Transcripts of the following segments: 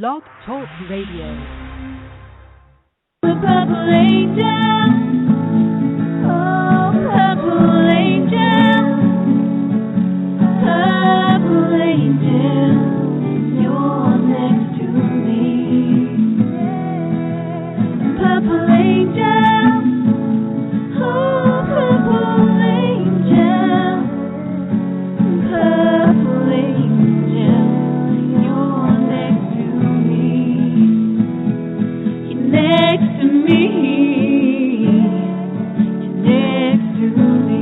Blog Talk Radio. The purple angel, oh purple angel, you're next to me. Purple angel, oh purple angel, you're next to me. You're next to me. You're next to me.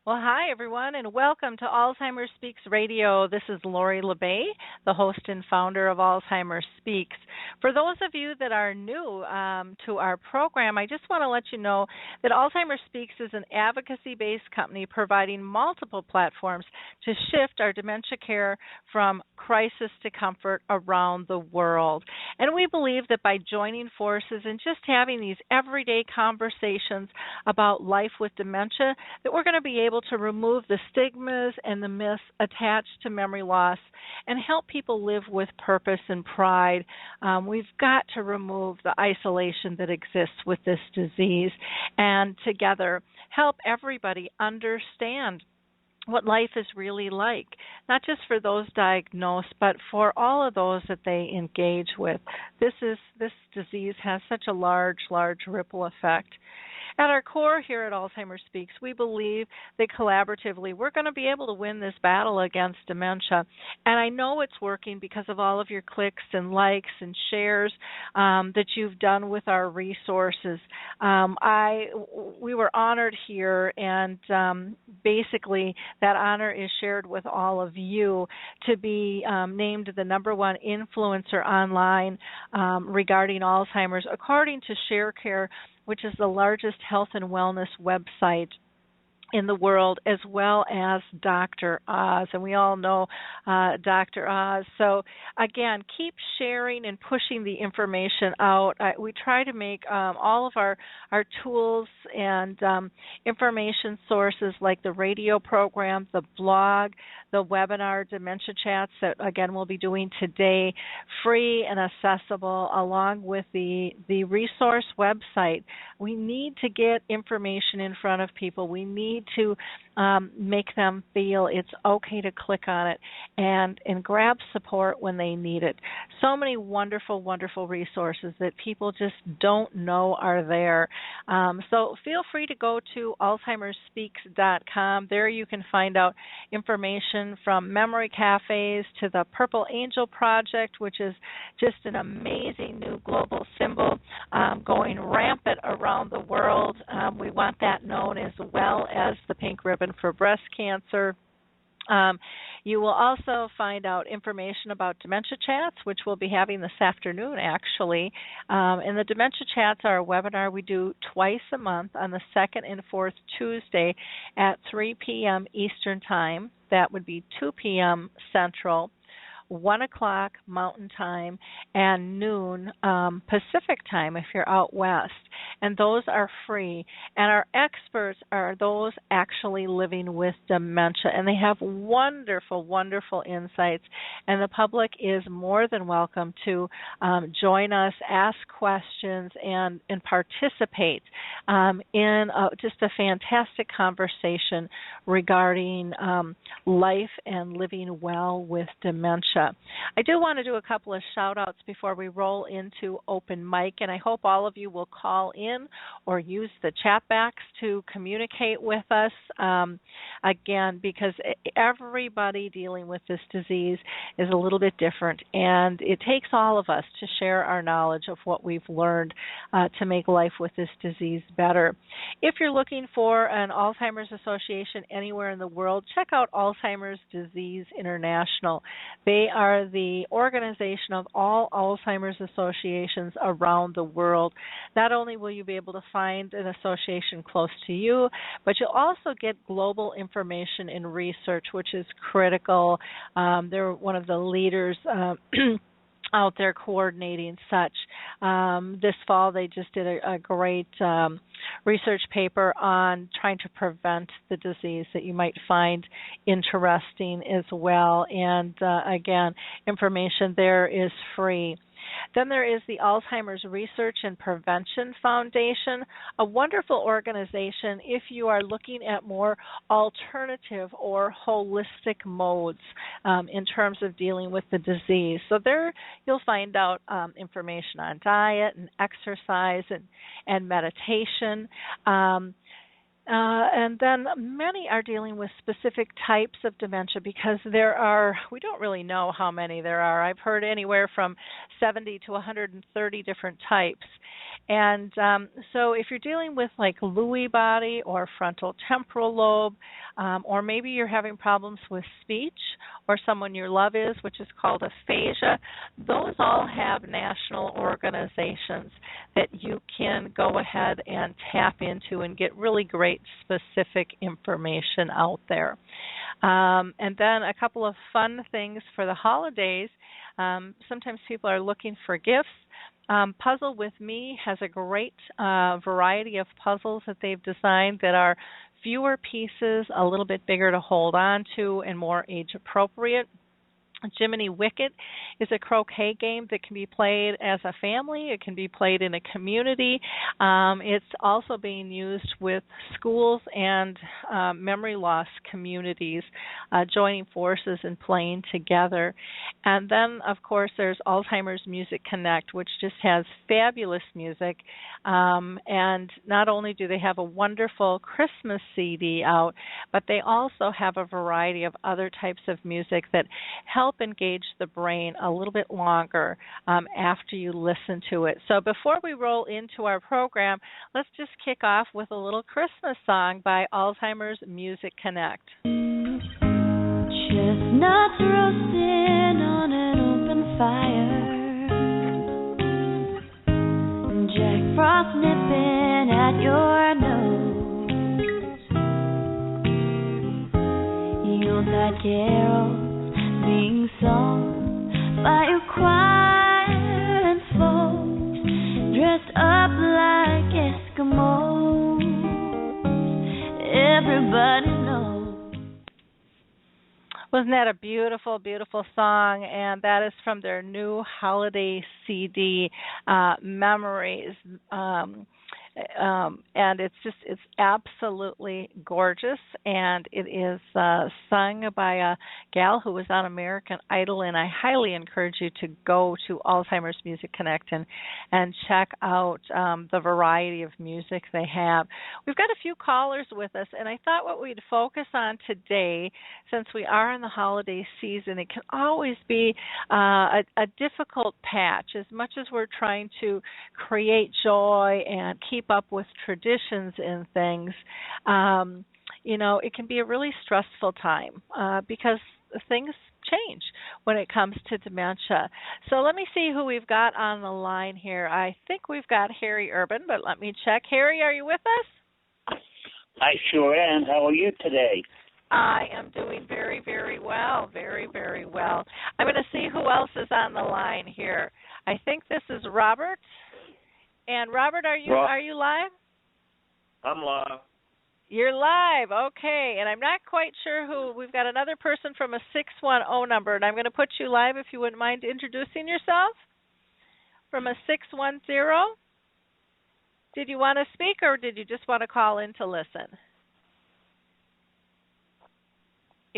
Well, hi, everyone, and welcome to Alzheimer Speaks Radio. This is Lori LeBay, the host and founder of Alzheimer Speaks. For those of you that are new to our program, I just want to let you know that Alzheimer Speaks is an advocacy-based company providing multiple platforms to shift our dementia care from crisis to comfort around the world. And we believe that by joining forces and just having these everyday conversations about life with dementia, that we're going to be able to remove the stigmas and the myths attached to memory loss and help people live with purpose and pride. We've got to remove the isolation that exists with this disease and together help everybody understand what life is really like, not just for those diagnosed, but for all of those that they engage with. This disease has such a large ripple effect. At our core here at Alzheimer Speaks, we believe that collaboratively we're going to be able to win this battle against dementia. And I know it's working because of all of your clicks and likes and shares that you've done with our resources. We were honored here, and basically that honor is shared with all of you to be named the #1 influencer online regarding Alzheimer's, according to ShareCare, which is the largest health and wellness website in the world, as well as Dr. Oz, and we all know Dr. Oz. So again, keep sharing and pushing the information out. We try to make all of our tools and information sources like the radio program, the blog, the webinar, Dementia Chats that again we'll be doing today, free and accessible, along with the resource website. We need to get information in front of people. We need to make them feel it's okay to click on it and grab support when they need it. So many wonderful, wonderful resources that people just don't know are there. So feel free to go to alzheimerspeaks.com. There you can find out information from memory cafes to the Purple Angel Project, which is just an amazing new global symbol going rampant around the world. We want that known, as well as the pink ribbon for breast cancer. You will also find out information about Dementia Chats, which we'll be having this afternoon, actually. And the Dementia Chats are a webinar we do twice a month on the second and fourth Tuesday at 3 p.m. Eastern Time. That would be 2 p.m. Central, 1 o'clock Mountain Time, and noon Pacific Time if you're out west. And those are free. And our experts are those actually living with dementia. And they have wonderful, wonderful insights. And the public is more than welcome to join us, ask questions, and participate in just a fantastic conversation regarding life and living well with dementia. I do want to do a couple of shout-outs before we roll into open mic, and I hope all of you will call in or use the chat box to communicate with us, again, because everybody dealing with this disease is a little bit different, and it takes all of us to share our knowledge of what we've learned to make life with this disease better. If you're looking for an Alzheimer's Association anywhere in the world, check out Alzheimer's Disease International. They are the organization of all Alzheimer's associations around the world. Not only will you be able to find an association close to you, but you'll also get global information and research, which is critical. They're one of the leaders out there coordinating such. This fall, they just did a great research paper on trying to prevent the disease that you might find interesting as well. And again, information there is free. Then there is the Alzheimer's Research and Prevention Foundation, a wonderful organization if you are looking at more alternative or holistic modes in terms of dealing with the disease. So there you'll find out information on diet and exercise and meditation. And then many are dealing with specific types of dementia because we don't really know how many there are. I've heard anywhere from 70 to 130 different types. And so if you're dealing with like Lewy body or frontal temporal lobe, or maybe you're having problems with speech or someone you love is, which is called aphasia, those all have national organizations that you can go ahead and tap into and get really great specific information out there. And then a couple of fun things for the holidays. Sometimes people are looking for gifts. Puzzle With Me has a great variety of puzzles that they've designed that are fewer pieces, a little bit bigger to hold on to, and more age appropriate. Jiminy Wicket is a croquet game that can be played as a family. It can be played in a community. It's also being used with schools and memory loss communities joining forces and playing together. And then, of course, there's Alzheimer's Music Connect, which just has fabulous music. And not only do they have a wonderful Christmas CD out, but they also have a variety of other types of music that help engage the brain a little bit longer after you listen to it. So before we roll into our program, let's just kick off with a little Christmas song by Alzheimer's Music Connect. Chestnuts roasting on an open fire, Jack Frost nipping at your nose, Yuletide carols being sung by a choir and folks dressed up like Eskimos. Everybody knows. Wasn't that a beautiful, beautiful song? And that is from their new holiday CD, Memories. And it's absolutely gorgeous, and it is sung by a gal who was on American Idol, and I highly encourage you to go to Alzheimer's Music Connect and check out the variety of music they have. We've got a few callers with us, and I thought what we'd focus on today, since we are in the holiday season, it can always be a difficult patch. As much as we're trying to create joy and keep up with traditions and things, it can be a really stressful time because things change when it comes to dementia. So let me see who we've got on the line here. I think we've got Harry Urban, but let me check. Harry, are you with us? I sure am. How are you today? I am doing very, very well, very, very well. I'm going to see who else is on the line here. I think this is Robert. And Robert, are you live? I'm live. You're live, okay. And I'm not quite sure who. We've got another person from a 610 number, and I'm going to put you live if you wouldn't mind introducing yourself. From a 610. Did you want to speak, or did you just want to call in to listen?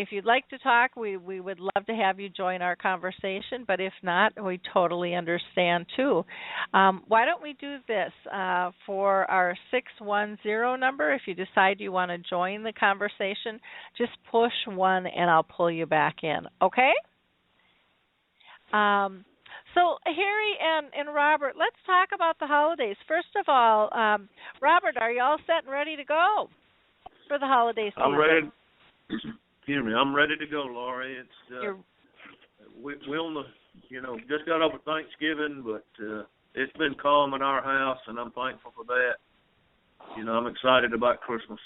If you'd like to talk, we would love to have you join our conversation, but if not, we totally understand too. Why don't we do this for our 610 number? If you decide you want to join the conversation, just push 1 and I'll pull you back in, okay? So Harry and Robert, let's talk about the holidays. First of all, Robert, are you all set and ready to go for the holiday season? I'm ready. Excuse me, I'm ready to go, Laurie. It's we on the just got over Thanksgiving, but it's been calm in our house, and I'm thankful for that. I'm excited about Christmas.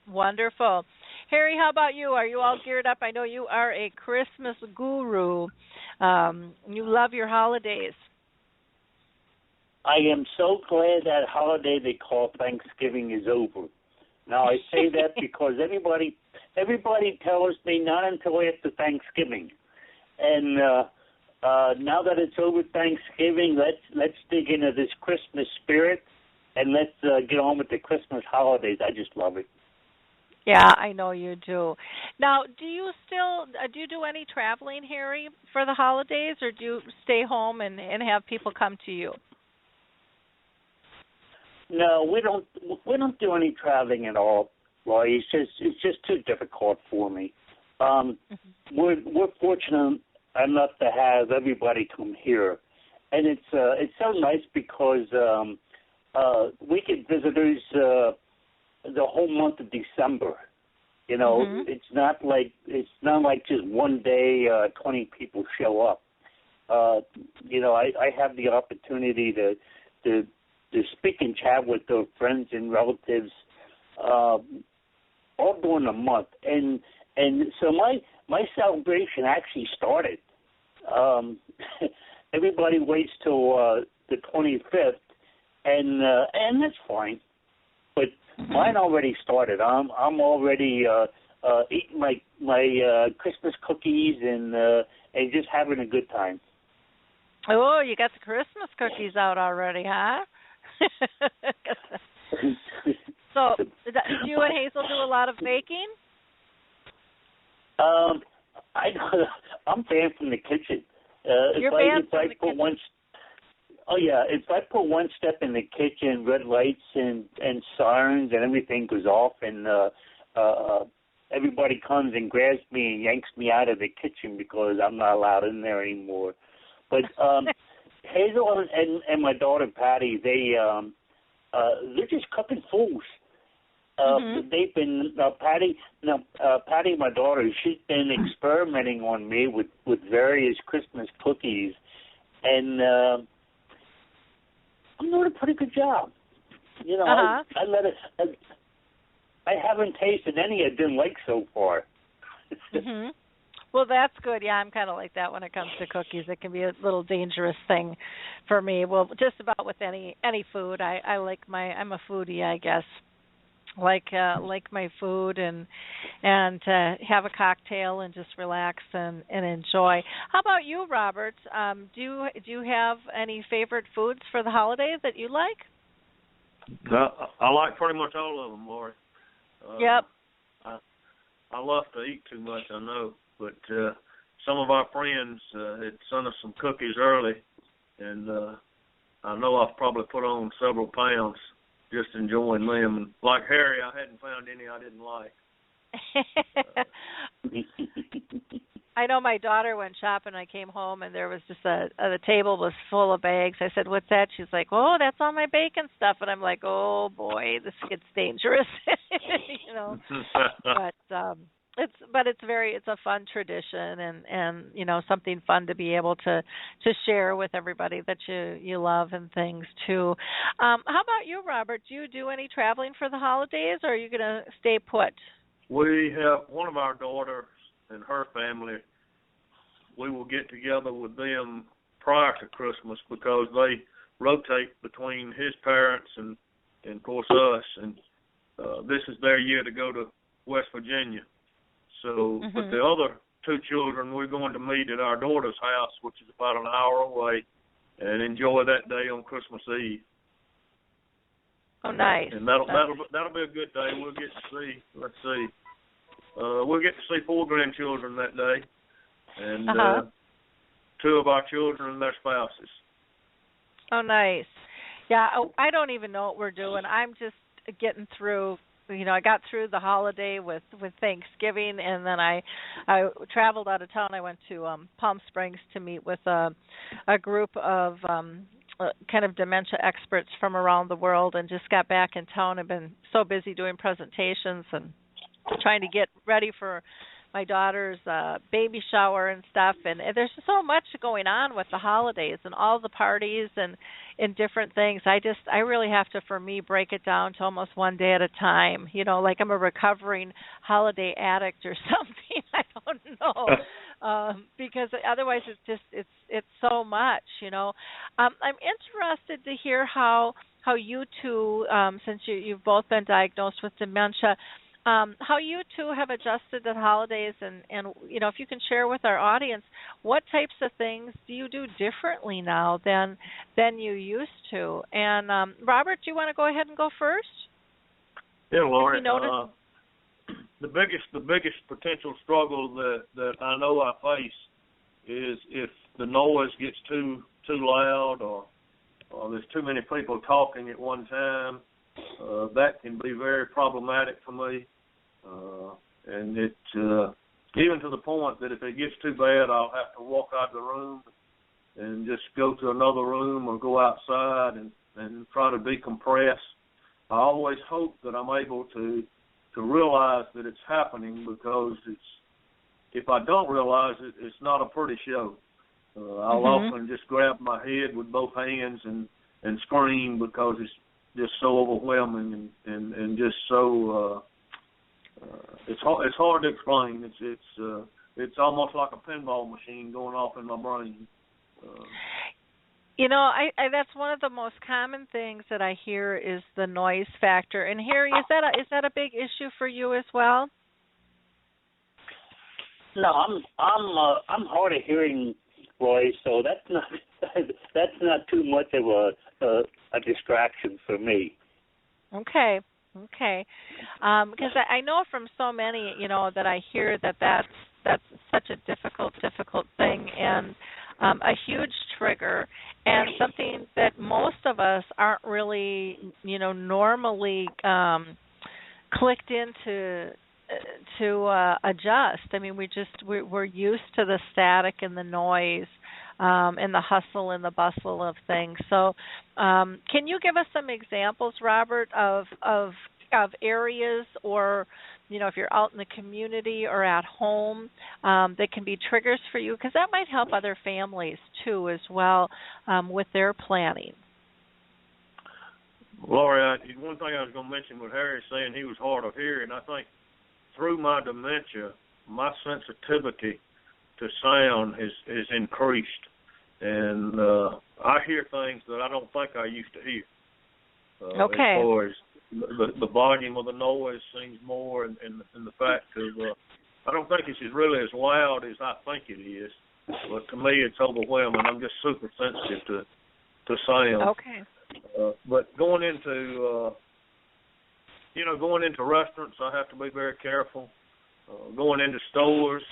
Wonderful. Harry, how about you? Are you all geared up? I know you are a Christmas guru. You love your holidays. I am so glad that holiday they call Thanksgiving is over. Now I say that because everybody tells me not until after Thanksgiving, and now that it's over Thanksgiving, let's dig into this Christmas spirit, and let's get on with the Christmas holidays. I just love it. Yeah, I know you do. Now, do you do any traveling, Harry, for the holidays, or do you stay home and have people come to you? No, we don't do any traveling at all, Laurie. It's just too difficult for me. We're fortunate enough to have everybody come here, and it's so nice because we get visitors the whole month of December. You know, it's not like just one day 20 people show up. You know, I have the opportunity to speak and chat with their friends and relatives all during the month, and so my celebration actually started. Everybody waits till the 25th, and that's fine. But mine already started. I'm already eating my Christmas cookies and just having a good time. Oh, you got the Christmas cookies out already, huh? So, do you and Hazel do a lot of baking? I'm banned from the kitchen. You're banned from the kitchen. If I put one step in the kitchen, red lights and sirens and everything goes off, and everybody comes and grabs me and yanks me out of the kitchen because I'm not allowed in there anymore. But Hazel and my daughter Patty, they're just cooking fools. They've been Patty, my daughter. She's been experimenting on me with various Christmas cookies, and I'm doing a pretty good job. You know, I let it. I haven't tasted any I didn't like so far. Well, that's good. Yeah, I'm kind of like that when it comes to cookies. It can be a little dangerous thing for me. Well, just about with any food. I'm a foodie, I guess. Like my food and have a cocktail and just relax and enjoy. How about you, Robert? Do you have any favorite foods for the holidays that you like? I like pretty much all of them, Lori. Yep. I love to eat too much, I know, but some of our friends had sent us some cookies early, and I know I've probably put on several pounds just enjoying them. And like Harry, I hadn't found any I didn't like. I know my daughter went shopping. I came home and there was just the table was full of bags. I said, "What's that?" She's like, "Oh, that's all my bacon stuff." And I'm like, "Oh boy, this gets dangerous," you know. But it's a fun tradition and you know, something fun to be able to share with everybody that you love and things too. How about you, Robert? Do you do any traveling for the holidays, or are you going to stay put? We have one of our daughters and her family. We will get together with them prior to Christmas because they rotate between his parents and of course us, and this is their year to go to West Virginia. So, but the other two children, we're going to meet at our daughter's house, which is about an hour away, and enjoy that day on Christmas Eve. Oh, nice. And that'll be a good day. We'll get to see. We'll get to see 4 grandchildren that day, and 2 of our children and their spouses. Oh, nice. Yeah, I don't even know what we're doing. I'm just getting through. You know, I got through the holiday with Thanksgiving, and then I traveled out of town. I went to Palm Springs to meet with a group of kind of dementia experts from around the world, and just got back in town. I've been so busy doing presentations and trying to get ready for my daughter's baby shower and stuff, and there's so much going on with the holidays and all the parties and different things. I really have to, for me, break it down to almost one day at a time. You know, like I'm a recovering holiday addict or something. I don't know. because otherwise it's so much, I'm interested to hear how you two, since you've both been diagnosed with dementia, how you two have adjusted the holidays, and if you can share with our audience, what types of things do you do differently now than you used to? And Robert, do you want to go ahead and go first? Yeah, Laurie. The biggest potential struggle that I know I face is if the noise gets too loud or there's too many people talking at one time. That can be very problematic for me. And it even to the point that if it gets too bad, I'll have to walk out of the room and just go to another room or go outside and try to decompress. I always hope that I'm able to realize that it's happening, because if I don't realize it, it's not a pretty show. I'll often just grab my head with both hands and scream, because it's just so overwhelming and just so it's hard to explain. It's almost like a pinball machine going off in my brain. I that's one of the most common things that I hear is the noise factor. And Harry, is that a big issue for you as well? No, I'm hard of hearing, Roy. So that's not too much of a distraction for me. Okay. Because I know from so many, that I hear that's such a difficult thing, and a huge trigger, and something that most of us aren't really, normally clicked into to adjust. I mean, we're used to the static and the noise, and the hustle and the bustle of things. So, can you give us some examples, Robert, of areas, or if you're out in the community or at home, that can be triggers for you, because that might help other families too as well with their planning. Laurie, one thing I was going to mention with Harry saying he was hard of hearing, I think through my dementia, my sensitivity to sound is increased, and I hear things that I don't think I used to hear. Okay. As far as the volume of the noise seems more, and the fact of I don't think it's really as loud as I think it is, but to me it's overwhelming. I'm just super sensitive to sound. Okay. But going into restaurants, I have to be very careful. Going into stores,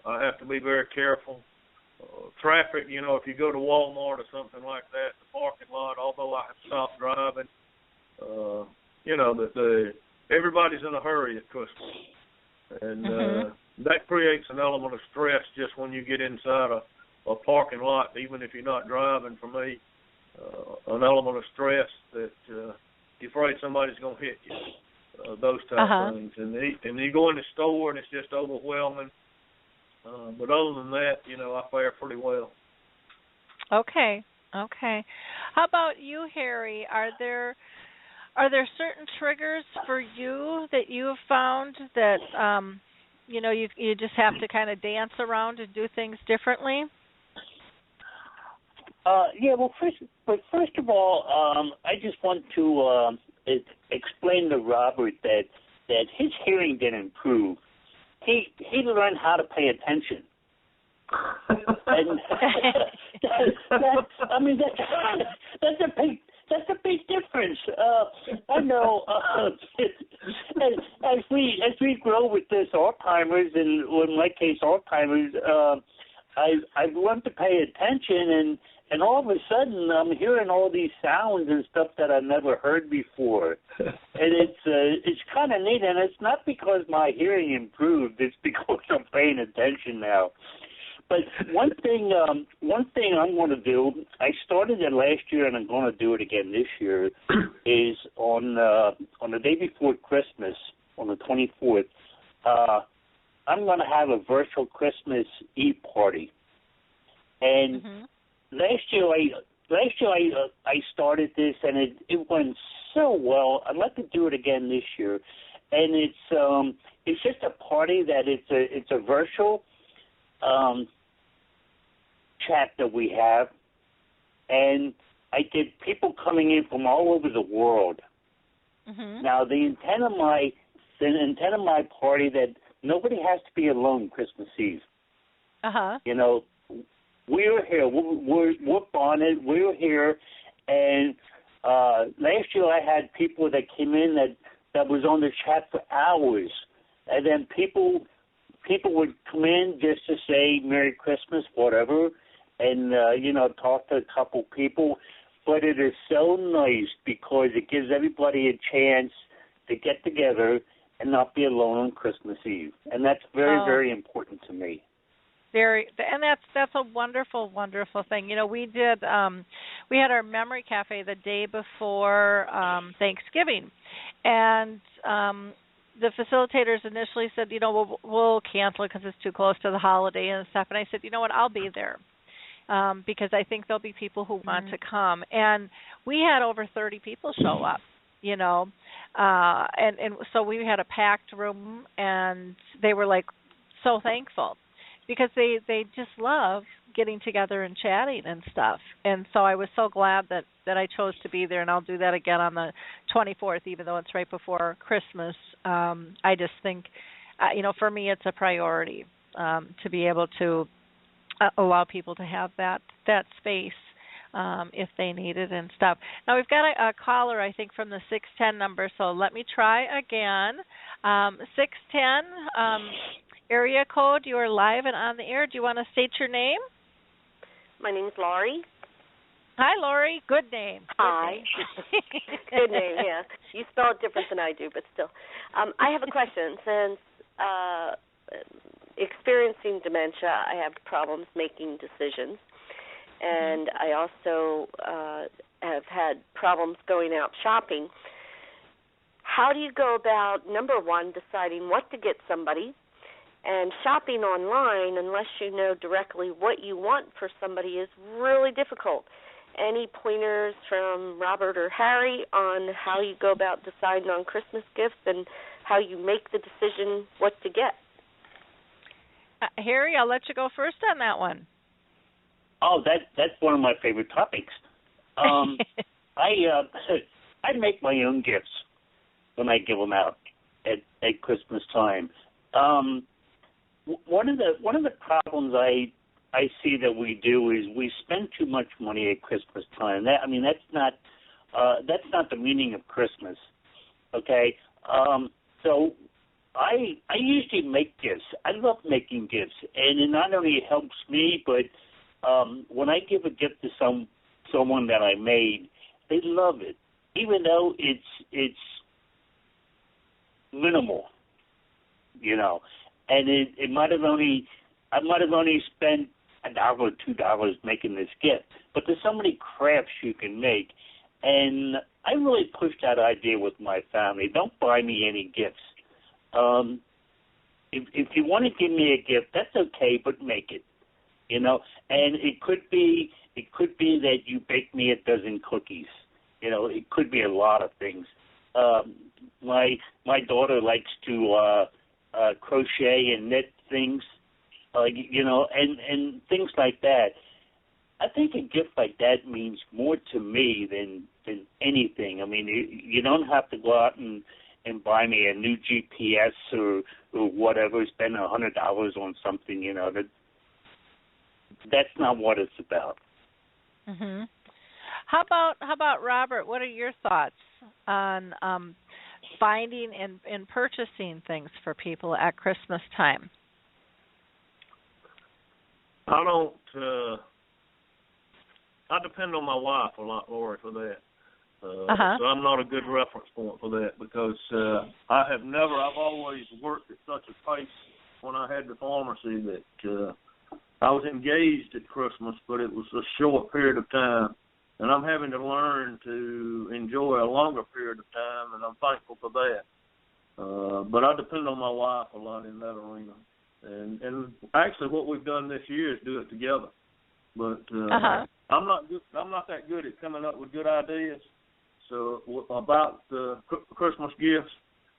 I have to be very careful. Traffic, if you go to Walmart or something like that, the parking lot, although I have stopped driving, everybody's in a hurry at Christmas. And that creates an element of stress just when you get inside a parking lot, even if you're not driving. For me, an element of stress that you're afraid somebody's going to hit you. Those type of things, and you go in the store and it's just overwhelming. But other than that, I fare pretty well. Okay. How about you, Harry? Are there certain triggers for you that you have found that you just have to kind of dance around and do things differently? Yeah. Well, first of all, I just want to explain to Robert that his hearing didn't improve. He learned how to pay attention. And that's a big difference. I know. As we grow with this Alzheimer's, and in my case Alzheimer's, I've learned to pay attention, and all of a sudden I'm hearing all these sounds and stuff that I've never heard before, and it's kind of neat. And it's not because my hearing improved; it's because I'm paying attention now. But one thing I'm going to do, I started it last year and I'm going to do it again this year, is on the day before Christmas, on the 24th, I'm going to have a virtual Christmas Eve party. And last year I started this, and it went so well. I'd like to do it again this year. And it's just a party that it's a virtual, but it's a Christmas party. And it's going to be chat that we have, and I get people coming in from all over the world. Mm-hmm. Now, the intent of my party that nobody has to be alone Christmas Eve. Uh-huh. You know, we're here. We're bonded. We're here, and last year I had people that came in that was on the chat for hours, and then people would come in just to say Merry Christmas, whatever, and talk to a couple people. But it is so nice because it gives everybody a chance to get together and not be alone on Christmas Eve, and that's very, very important to me. And that's a wonderful, wonderful thing. You know, we had our memory cafe the day before Thanksgiving, and the facilitators initially said, we'll cancel it because it's too close to the holiday and stuff. And I said, you know what, I'll be there. Because I think there'll be people who want to come. And we had over 30 people show up, and so we had a packed room, and they were like so thankful because they just love getting together and chatting and stuff. And so I was so glad that I chose to be there, and I'll do that again on the 24th, even though it's right before Christmas. I just think, for me it's a priority to be able to allow people to have that space if they need it and stuff. Now, we've got a caller, I think, from the 610 number, so let me try again. 610, area code, you are live and on the air. Do you want to state your name? My name is Laurie. Hi, Laurie. Good name. Hi. Good name, yeah. You spell it different than I do, but still. I have a question. Since experiencing dementia, I have problems making decisions, and I also have had problems going out shopping. How do you go about, number one, deciding what to get somebody, and shopping online unless you know directly what you want for somebody is really difficult? Any pointers from Robert or Harry on how you go about deciding on Christmas gifts and how you make the decision what to get? Harry, I'll let you go first on that one. Oh, that's one of my favorite topics. I make my own gifts when I give them out at Christmas time. One of the problems I see that we do is we spend too much money at Christmas time. That's not the meaning of Christmas. Okay, so I usually make gifts. I love making gifts, and it not only helps me, but when I give a gift to someone that I made, they love it, even though it's minimal, and I might have only spent $1 or $2 making this gift, but there's so many crafts you can make, and I really push that idea with my family. Don't buy me any gifts. If you want to give me a gift, that's okay, but make it, and it could be that you bake me a dozen cookies. It could be a lot of things. My daughter likes to crochet and knit things, and things like that. I think a gift like that means more to me than anything. I mean, you don't have to go out and buy me a new GPS or whatever, spend $100 on something, that's not what it's about. Mm-hmm. How about Robert? What are your thoughts on finding and purchasing things for people at Christmas time? I don't. I depend on my wife a lot, Lori, for that. So I'm not a good reference point for that because I've always worked at such a pace when I had the pharmacy that I was engaged at Christmas, but it was a short period of time. And I'm having to learn to enjoy a longer period of time, and I'm thankful for that. But I depend on my wife a lot in that arena. And actually what we've done this year is do it together. But I'm not that good at coming up with good ideas. So about the Christmas gifts,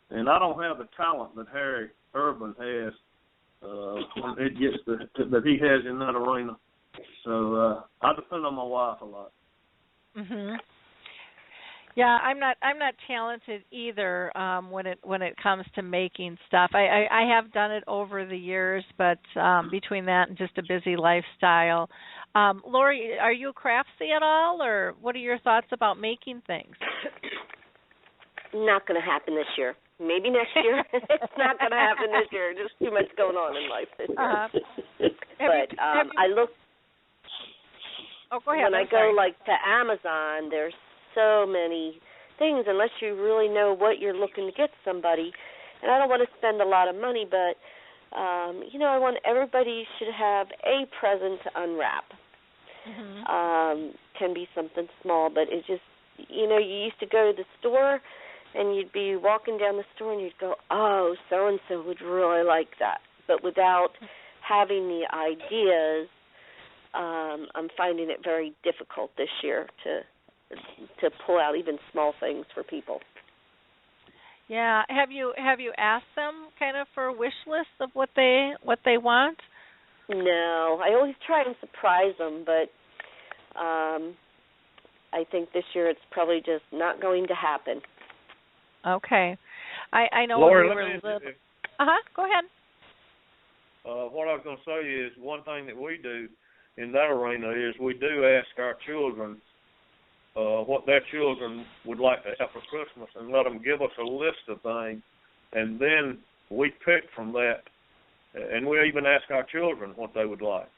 and I don't have the talent that Harry Urban has when it gets that he has in that arena. So I depend on my wife a lot. Mhm. Yeah, I'm not talented either when it comes to making stuff. I have done it over the years, but between that and just a busy lifestyle. Lori, are you craftsy at all, or what are your thoughts about making things? Not going to happen this year. Maybe next year. It's not going to happen this year. Just too much going on in life this year. But I look. Oh, go ahead. When I go like to Amazon, there's so many things unless you really know what you're looking to get somebody. And I don't want to spend a lot of money, but I want everybody should have a present to unwrap. Mm-hmm. Can be something small, but it just you used to go to the store and you'd be walking down the store and you'd go, oh, so and so would really like that, but without having the ideas. I'm finding it very difficult this year to pull out even small things for people. Yeah, have you asked them kind of for a wish list of what they want? No, I always try and surprise them, but I think this year it's probably just not going to happen. Okay, I know Lori, when we were little. Go ahead. What I was going to say is one thing that we do in that arena is we do ask our children what their children would like to have for Christmas and let them give us a list of things, and then we pick from that, and we even ask our children what they would like.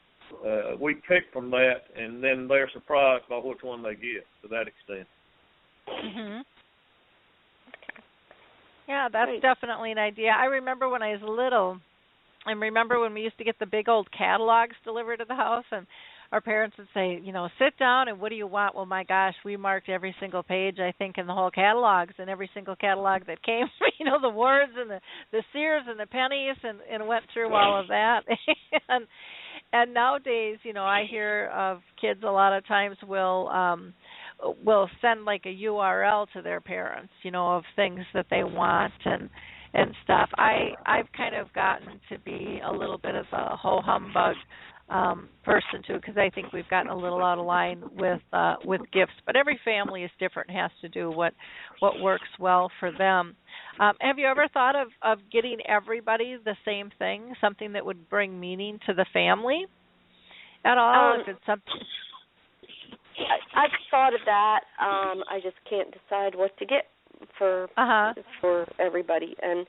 We pick from that, and then they're surprised by which one they get to that extent. Mm-hmm. Yeah, that's definitely an idea. I remember when I was little, and remember when we used to get the big old catalogs delivered to the house, and our parents would say, sit down and what do you want? Well, my gosh, we marked every single page, I think, in the whole catalogs, and every single catalog that came, the words and the Sears and the pennies, and went through all of that. and nowadays, I hear of kids a lot of times will send like a URL to their parents, of things that they want and stuff. I've kind of gotten to be a little bit of a ho humbug person too, because I think we've gotten a little out of line with gifts. But every family is different and has to do what works well for them. Have you ever thought of getting everybody the same thing, something that would bring meaning to the family at all? If it's something. I've thought of that. I just can't decide what to get for everybody. And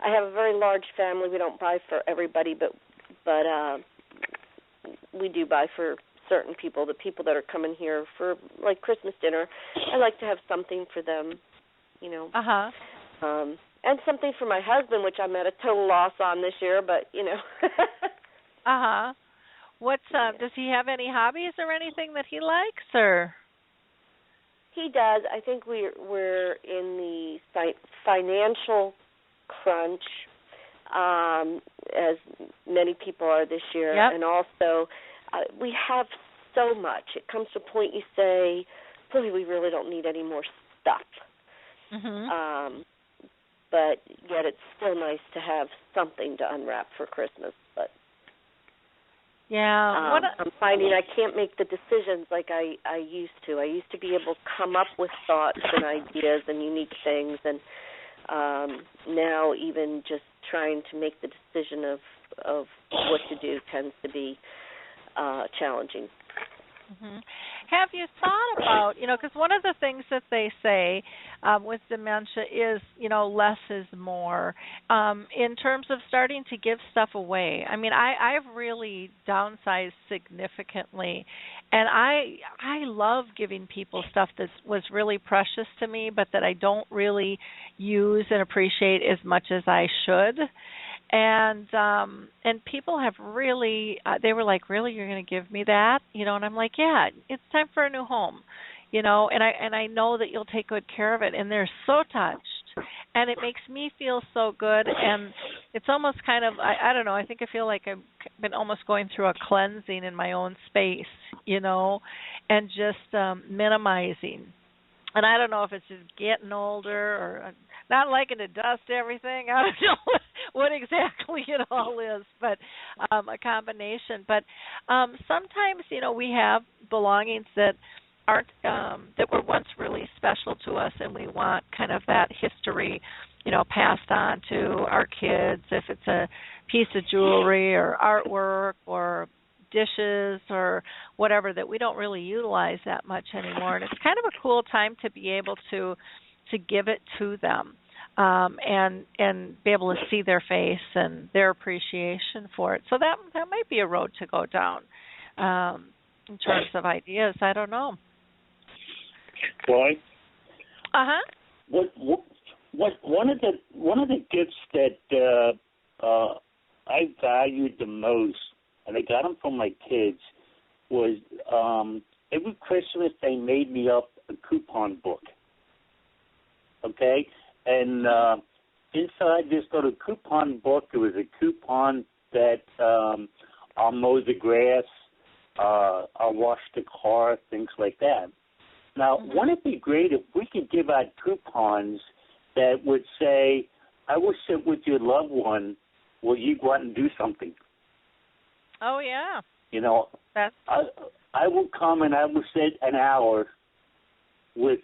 I have a very large family. We don't buy for everybody, but we do buy for certain people, the people that are coming here for like Christmas dinner. I like to have something for them, and something for my husband, which I'm at a total loss on this year, but What's does he have any hobbies or anything that he likes, or? He does. I think we're in the financial crunch, as many people are this year, and also we have so much. It comes to a point you say, boy, we really don't need any more stuff. Mm-hmm. But yet it's still nice to have something to unwrap for Christmas. But I'm finding I can't make the decisions like I used to. I used to be able to come up with thoughts and ideas and unique things, and now even just trying to make the decision of what to do tends to be challenging. Mm-hmm. Have you thought about, because one of the things that they say with dementia is, less is more, in terms of starting to give stuff away. I mean, I've really downsized significantly, and I love giving people stuff that was really precious to me, but that I don't really use and appreciate as much as I should. And people have really, they were like, really, you're going to give me that? And I'm like, yeah, it's time for a new home, and I know that you'll take good care of it. And they're so touched, and it makes me feel so good. And it's almost kind of, I don't know, I think I feel like I've been almost going through a cleansing in my own space, and just minimizing. And I don't know if it's just getting older or not liking to dust everything. I don't know what exactly really it all is, but a combination. But sometimes, we have belongings that aren't that were once really special to us, and we want kind of that history, passed on to our kids. If it's a piece of jewelry or artwork or dishes or whatever that we don't really utilize that much anymore, and it's kind of a cool time to be able to give it to them, and be able to see their face and their appreciation for it. So that might be a road to go down in terms of ideas. I don't know. Boy. Uh-huh. What one of the gifts that I valued the most, and I got them from my kids, was every Christmas they made me up a coupon book. Okay? And inside this little coupon book, there was a coupon that I'll mow the grass, I'll wash the car, things like that. Now, wouldn't it be great if we could give out coupons that would say, I will sit with your loved one while you go out and do something? Oh, yeah. I will come and I will sit an hour with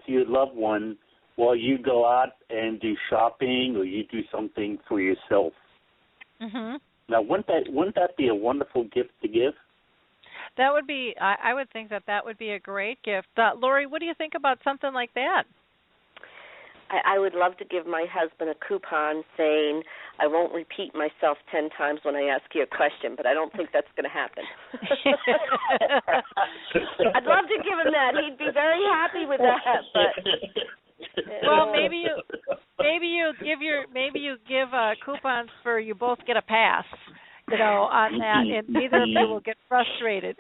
your loved one while you go out and do shopping or you do something for yourself. Mhm. Now, wouldn't that be a wonderful gift to give? That would be. I would think that would be a great gift. Lori, what do you think about something like that? I would love to give my husband a coupon saying, I won't repeat myself 10 times when I ask you a question, but I don't think that's going to happen. I'd love to give him that. He'd be very happy with that. But well, maybe you give coupons for you both get a pass, on that, and neither of you will get frustrated.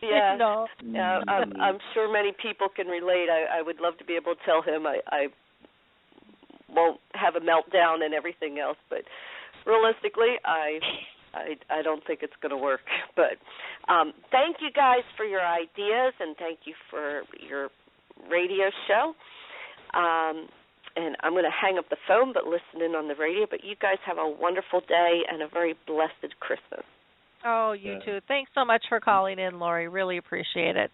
Yeah. Yeah, I'm sure many people can relate. I would love to be able to tell him I won't have a meltdown and everything else, but realistically, I don't think it's going to work. But thank you guys for your ideas, and thank you for your radio show. And I'm going to hang up the phone but listen in on the radio. But you guys have a wonderful day and a very blessed Christmas. Oh, you too. Thanks so much for calling in, Lori. Really appreciate it.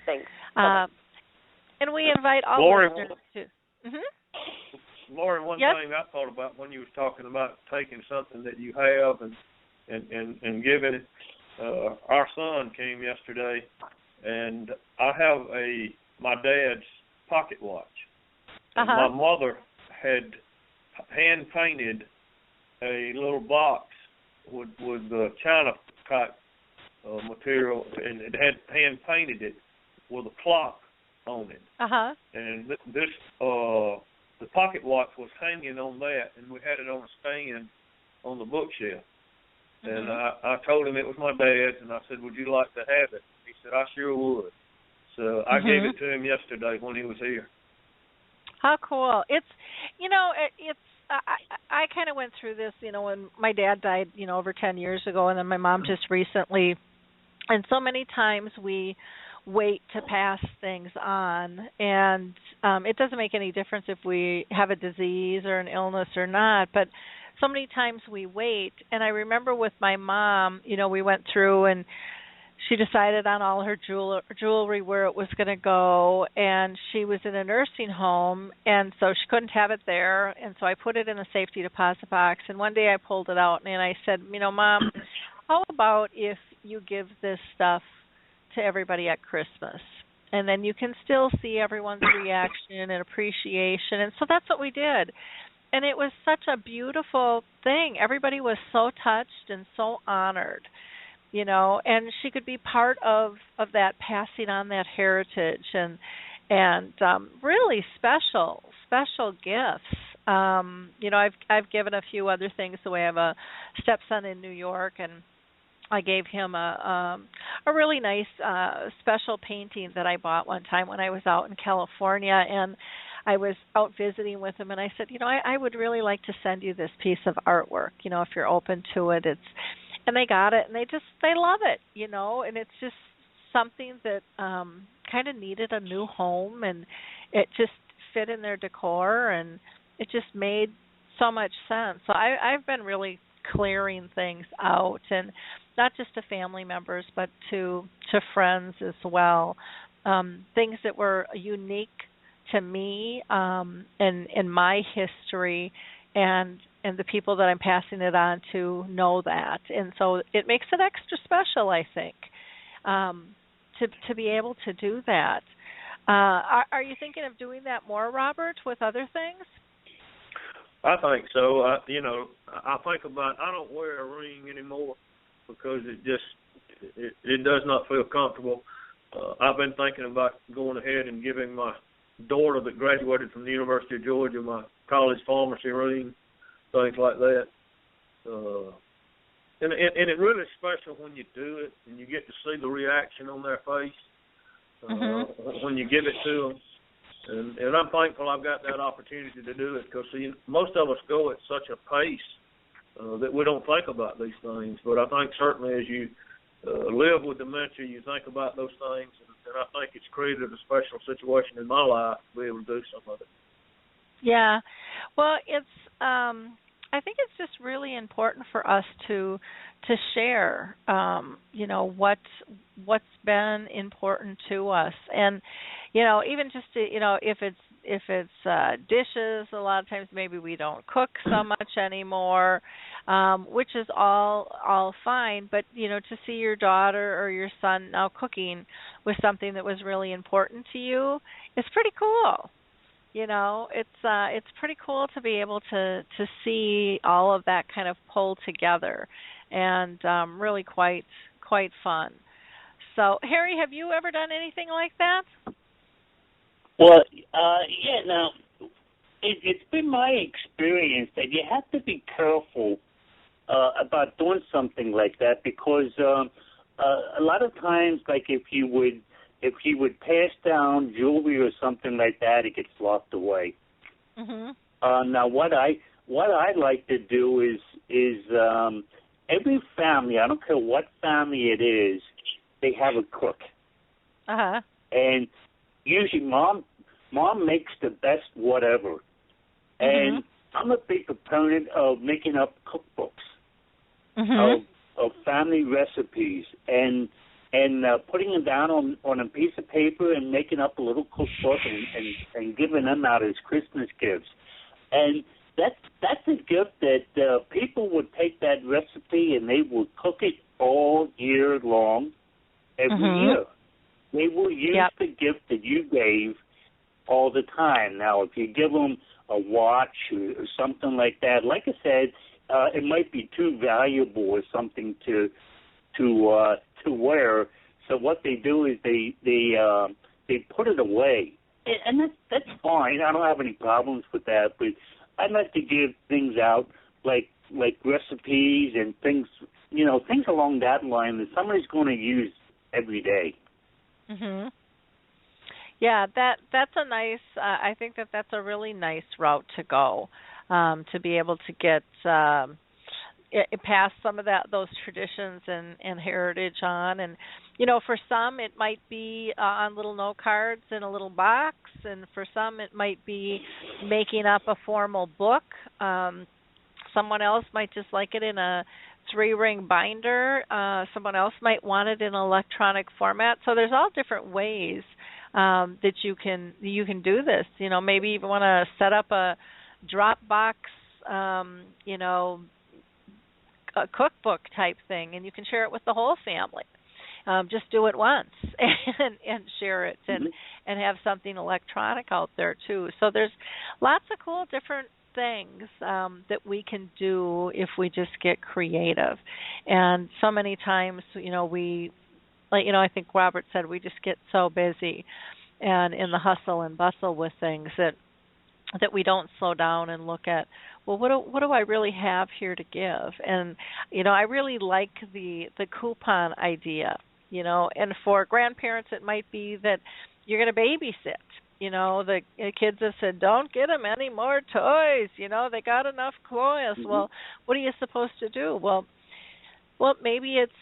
Thanks. And we invite all Lori, listeners to... Lori, one thing I thought about when you was talking about taking something that you have and giving it. Our son came yesterday, and I have my dad's pocket watch. And my mother had hand painted a little box with China type material, and it had hand painted it with a clock on it. And this the pocket watch was hanging on that, and we had it on a stand on the bookshelf. And I told him it was my dad's, and I said, would you like to have it? He said, I sure would. So I gave it to him yesterday when he was here. How cool. It's, I kind of went through this, when my dad died, over 10 years ago, and then my mom just recently. And so many times we wait to pass things on, and it doesn't make any difference if we have a disease or an illness or not, but so many times we wait. And I remember with my mom, we went through and she decided on all her jewelry where it was going to go, and she was in a nursing home, and so she couldn't have it there, and so I put it in a safety deposit box, and one day I pulled it out, and I said, Mom, how about if you give this stuff to everybody at Christmas? And then you can still see everyone's reaction and appreciation, and so that's what we did. And it was such a beautiful thing. Everybody was so touched and so honored. And she could be part of that, passing on that heritage and really special gifts. I've given a few other things away. I have a stepson in New York, and I gave him a really nice special painting that I bought one time when I was out in California, and I was out visiting with him, and I said, I would really like to send you this piece of artwork, if you're open to it. And they got it, and they love it, and it's just something that kind of needed a new home, and it just fit in their decor, and it just made so much sense. So I've been really clearing things out, and not just to family members, but to friends as well. Things that were unique to me and in my history, and the people that I'm passing it on to know that, and so it makes it extra special, I think, to be able to do that. Are you thinking of doing that more, Robert, with other things? I think so. I think about, I don't wear a ring anymore because it does not feel comfortable. I've been thinking about going ahead and giving my daughter that graduated from the University of Georgia my college pharmacy ring, things like that. And it really is special when you do it and you get to see the reaction on their face when you give it to them. And I'm thankful I've got that opportunity to do it because, most of us go at such a pace that we don't think about these things. But I think certainly as you live with dementia, you think about those things, and I think it's created a special situation in my life to be able to do some of it. Yeah. Well, it's I think it's just really important for us to share, what's been important to us, and even just to, if it's dishes, a lot of times maybe we don't cook so much anymore, which is all fine. But to see your daughter or your son now cooking with something that was really important to you is pretty cool. It's pretty cool to be able to see all of that kind of pull together, and really quite fun. So, Harry, have you ever done anything like that? Well, yeah. Now, it's been my experience that you have to be careful about doing something like that because a lot of times, like if you would pass down jewelry or something like that, it gets locked away. Mm-hmm. Now, what I like to do is every family, I don't care what family it is, they have a cook. Uh-huh. And usually mom makes the best whatever. And I'm a big proponent of making up cookbooks of family recipes and putting them down on a piece of paper and making up a little cookbook and giving them out as Christmas gifts. And that's a gift that people would take that recipe and they would cook it all year long, every year. They will use the gift that you gave all the time. Now, if you give them a watch or something like that, like I said, it might be too valuable or something to wear. So what they do is they put it away, and that's fine. I don't have any problems with that. But I like to give things out like recipes and things, things along that line that somebody's going to use every day. Mhm. Yeah, that's a nice. I think that's a really nice route to go, to be able to get pass some of those traditions and heritage on. And for some it might be on little note cards in a little box, and for some it might be making up a formal book. Someone else might just like it in a 3-ring binder. Someone else might want it in an electronic format. So there's all different ways that you can do this. Maybe you want to set up a Dropbox, a cookbook type thing, and you can share it with the whole family. Just do it once and share it and have something electronic out there too. So there's lots of cool different things that we can do if we just get creative. And so many times, I think Robert said, we just get so busy and in the hustle and bustle with things that we don't slow down and look at, well, what do I really have here to give? And I really like the coupon idea. And for grandparents, it might be that you're going to babysit. The kids have said, don't get them any more toys. They got enough toys. Well, what are you supposed to do? Well, maybe it's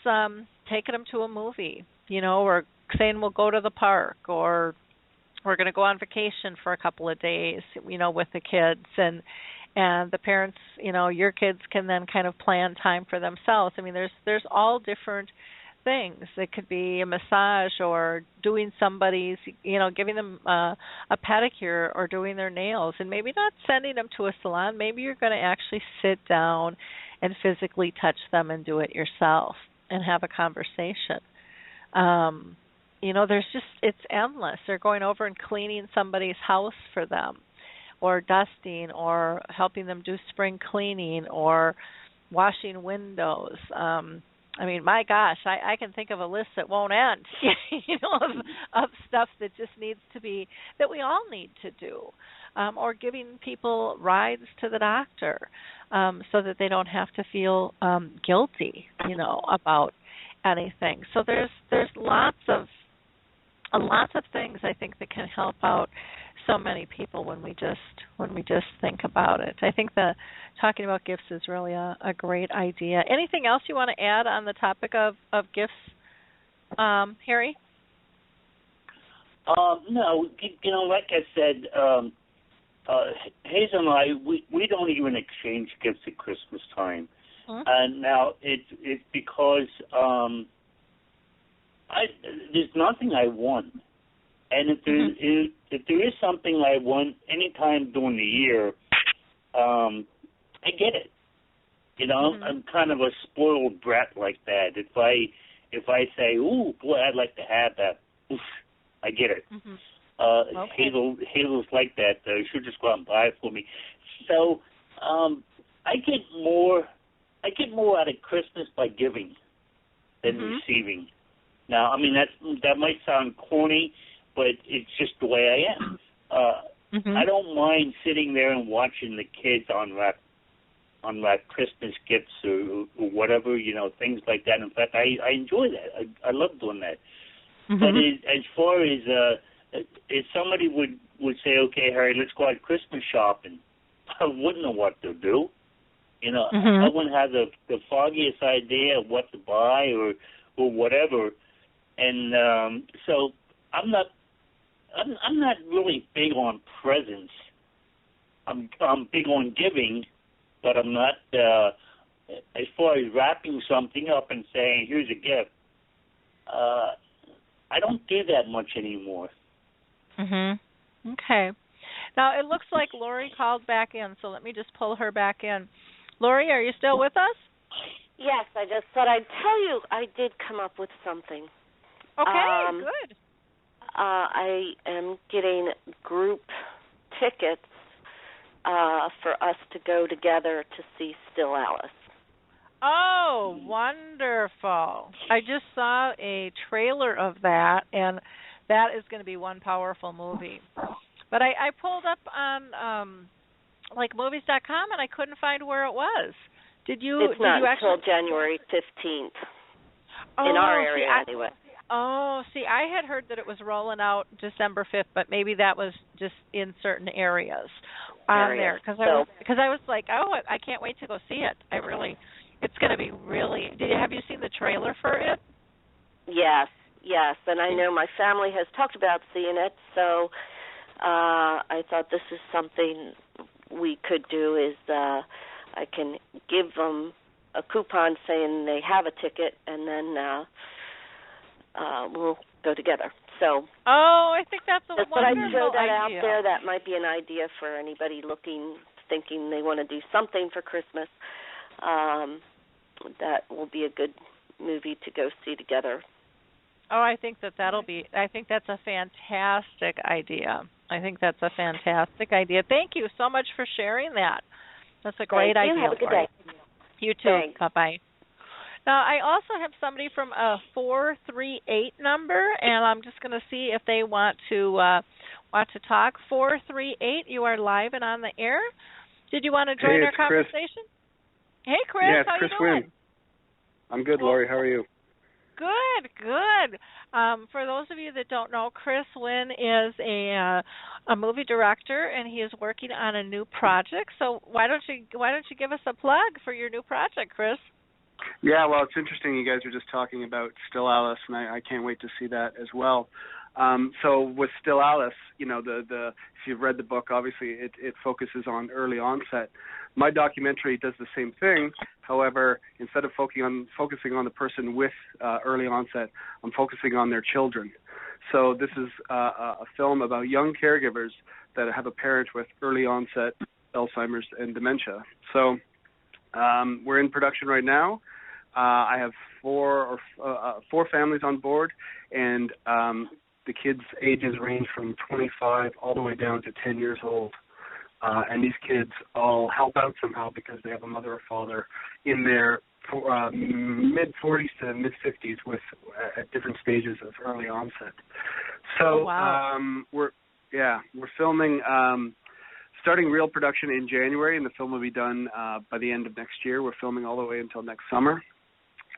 taking them to a movie, or saying we'll go to the park, or we're going to go on vacation for a couple of days, with the kids, and the parents, your kids can then kind of plan time for themselves. I mean, there's all different things. It could be a massage or doing somebody's, giving them a pedicure or doing their nails, and maybe not sending them to a salon. Maybe you're going to actually sit down and physically touch them and do it yourself and have a conversation. It's endless. They're going over and cleaning somebody's house for them, or dusting, or helping them do spring cleaning, or washing windows. I mean, my gosh, I can think of a list that won't end, of stuff that just needs to be, that we all need to do, or giving people rides to the doctor, so that they don't have to feel guilty, about anything. So there's lots of things I think that can help out so many people when we just think about it. I think that talking about gifts is really a great idea. Anything else you want to add on the topic of gifts, Harry? No, like I said, Hazel and I, we don't even exchange gifts at Christmas time. And now it's because there's nothing I want. And if there is something I want anytime during the year, I get it. I'm kind of a spoiled brat like that. If I say, "Ooh, boy, I'd like to have that," oof, I get it. Okay. Hazel's like that. She'll just go out and buy it for me. So I get more out of Christmas by giving than receiving. Now, I mean that might sound corny, but it's just the way I am. I don't mind sitting there and watching the kids unwrap Christmas gifts or whatever, things like that. In fact, I enjoy that. I love doing that. But as far as if somebody would say, "Okay, Harry, let's go out Christmas shopping," I wouldn't know what to do. I wouldn't have the foggiest idea of what to buy or whatever. And so I'm not really big on presents. I'm big on giving, but I'm not as far as wrapping something up and saying, "Here's a gift." I don't do that much anymore. Okay. Now it looks like Lori called back in, so let me just pull her back in. Lori, are you still with us? Yes, I just thought I'd tell you I did come up with something. Okay, good. I am getting group tickets for us to go together to see Still Alice. Oh, wonderful. I just saw a trailer of that, and that is going to be one powerful movie. But I pulled up on movies.com, and I couldn't find where it was. It's not until January 15th in our area anyway. I had heard that it was rolling out December 5th, but maybe that was just in certain areas on there. Because I was like, I can't wait to go see it. It's going to be really. Have you seen the trailer for it? Yes, and I know my family has talked about seeing it, so I thought this is something we could do. Is I can give them a coupon saying they have a ticket, and then we'll go together. So. I think that's a wonderful idea. But I throw that out there. That might be an idea for anybody thinking they want to do something for Christmas. That will be a good movie to go see together. I think I think that's a fantastic idea. Thank you so much for sharing that. That's a great idea. Have a good day. You too. Thanks. Bye-bye. Now, I also have somebody from a 438 number, and I'm just going to see if they want to talk. 438, you are live and on the air. Did you want to join our conversation? Hey, Chris. Yeah, how Chris you doing? Wynn. I'm good, Lori. How are you? Good. For those of you that don't know, Chris Wynn is a movie director, and he is working on a new project. So why don't you give us a plug for your new project, Chris? Yeah, well, it's interesting. You guys are just talking about Still Alice, and I can't wait to see that as well. So with Still Alice, the if you've read the book, obviously it focuses on early onset. My documentary does the same thing. However, instead of focusing on the person with early onset, I'm focusing on their children. So this is a film about young caregivers that have a parent with early onset Alzheimer's and dementia. So we're in production right now. I have four families on board, and the kids' ages range from 25 all the way down to 10 years old. And these kids all help out somehow because they have a mother or father in their mid-40s to mid-50s at different stages of early onset. So we're filming, starting real production in January, and the film will be done by the end of next year. We're filming all the way until next summer.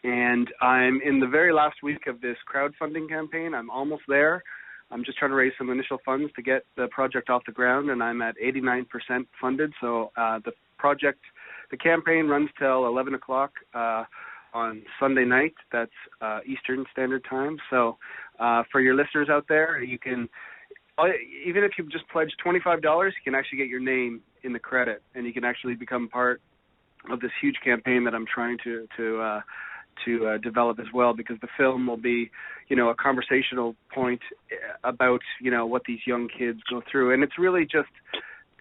And I'm in the very last week of this crowdfunding campaign. I'm almost there. I'm just trying to raise some initial funds to get the project off the ground, and I'm at 89% funded. So the campaign runs till 11 o'clock on Sunday night. That's Eastern Standard Time. So for your listeners out there, you can, even if you've just pledged $25, you can actually get your name in the credit, and you can actually become part of this huge campaign that I'm trying to develop as well, because the film will be, a conversational point about, what these young kids go through. And it's really just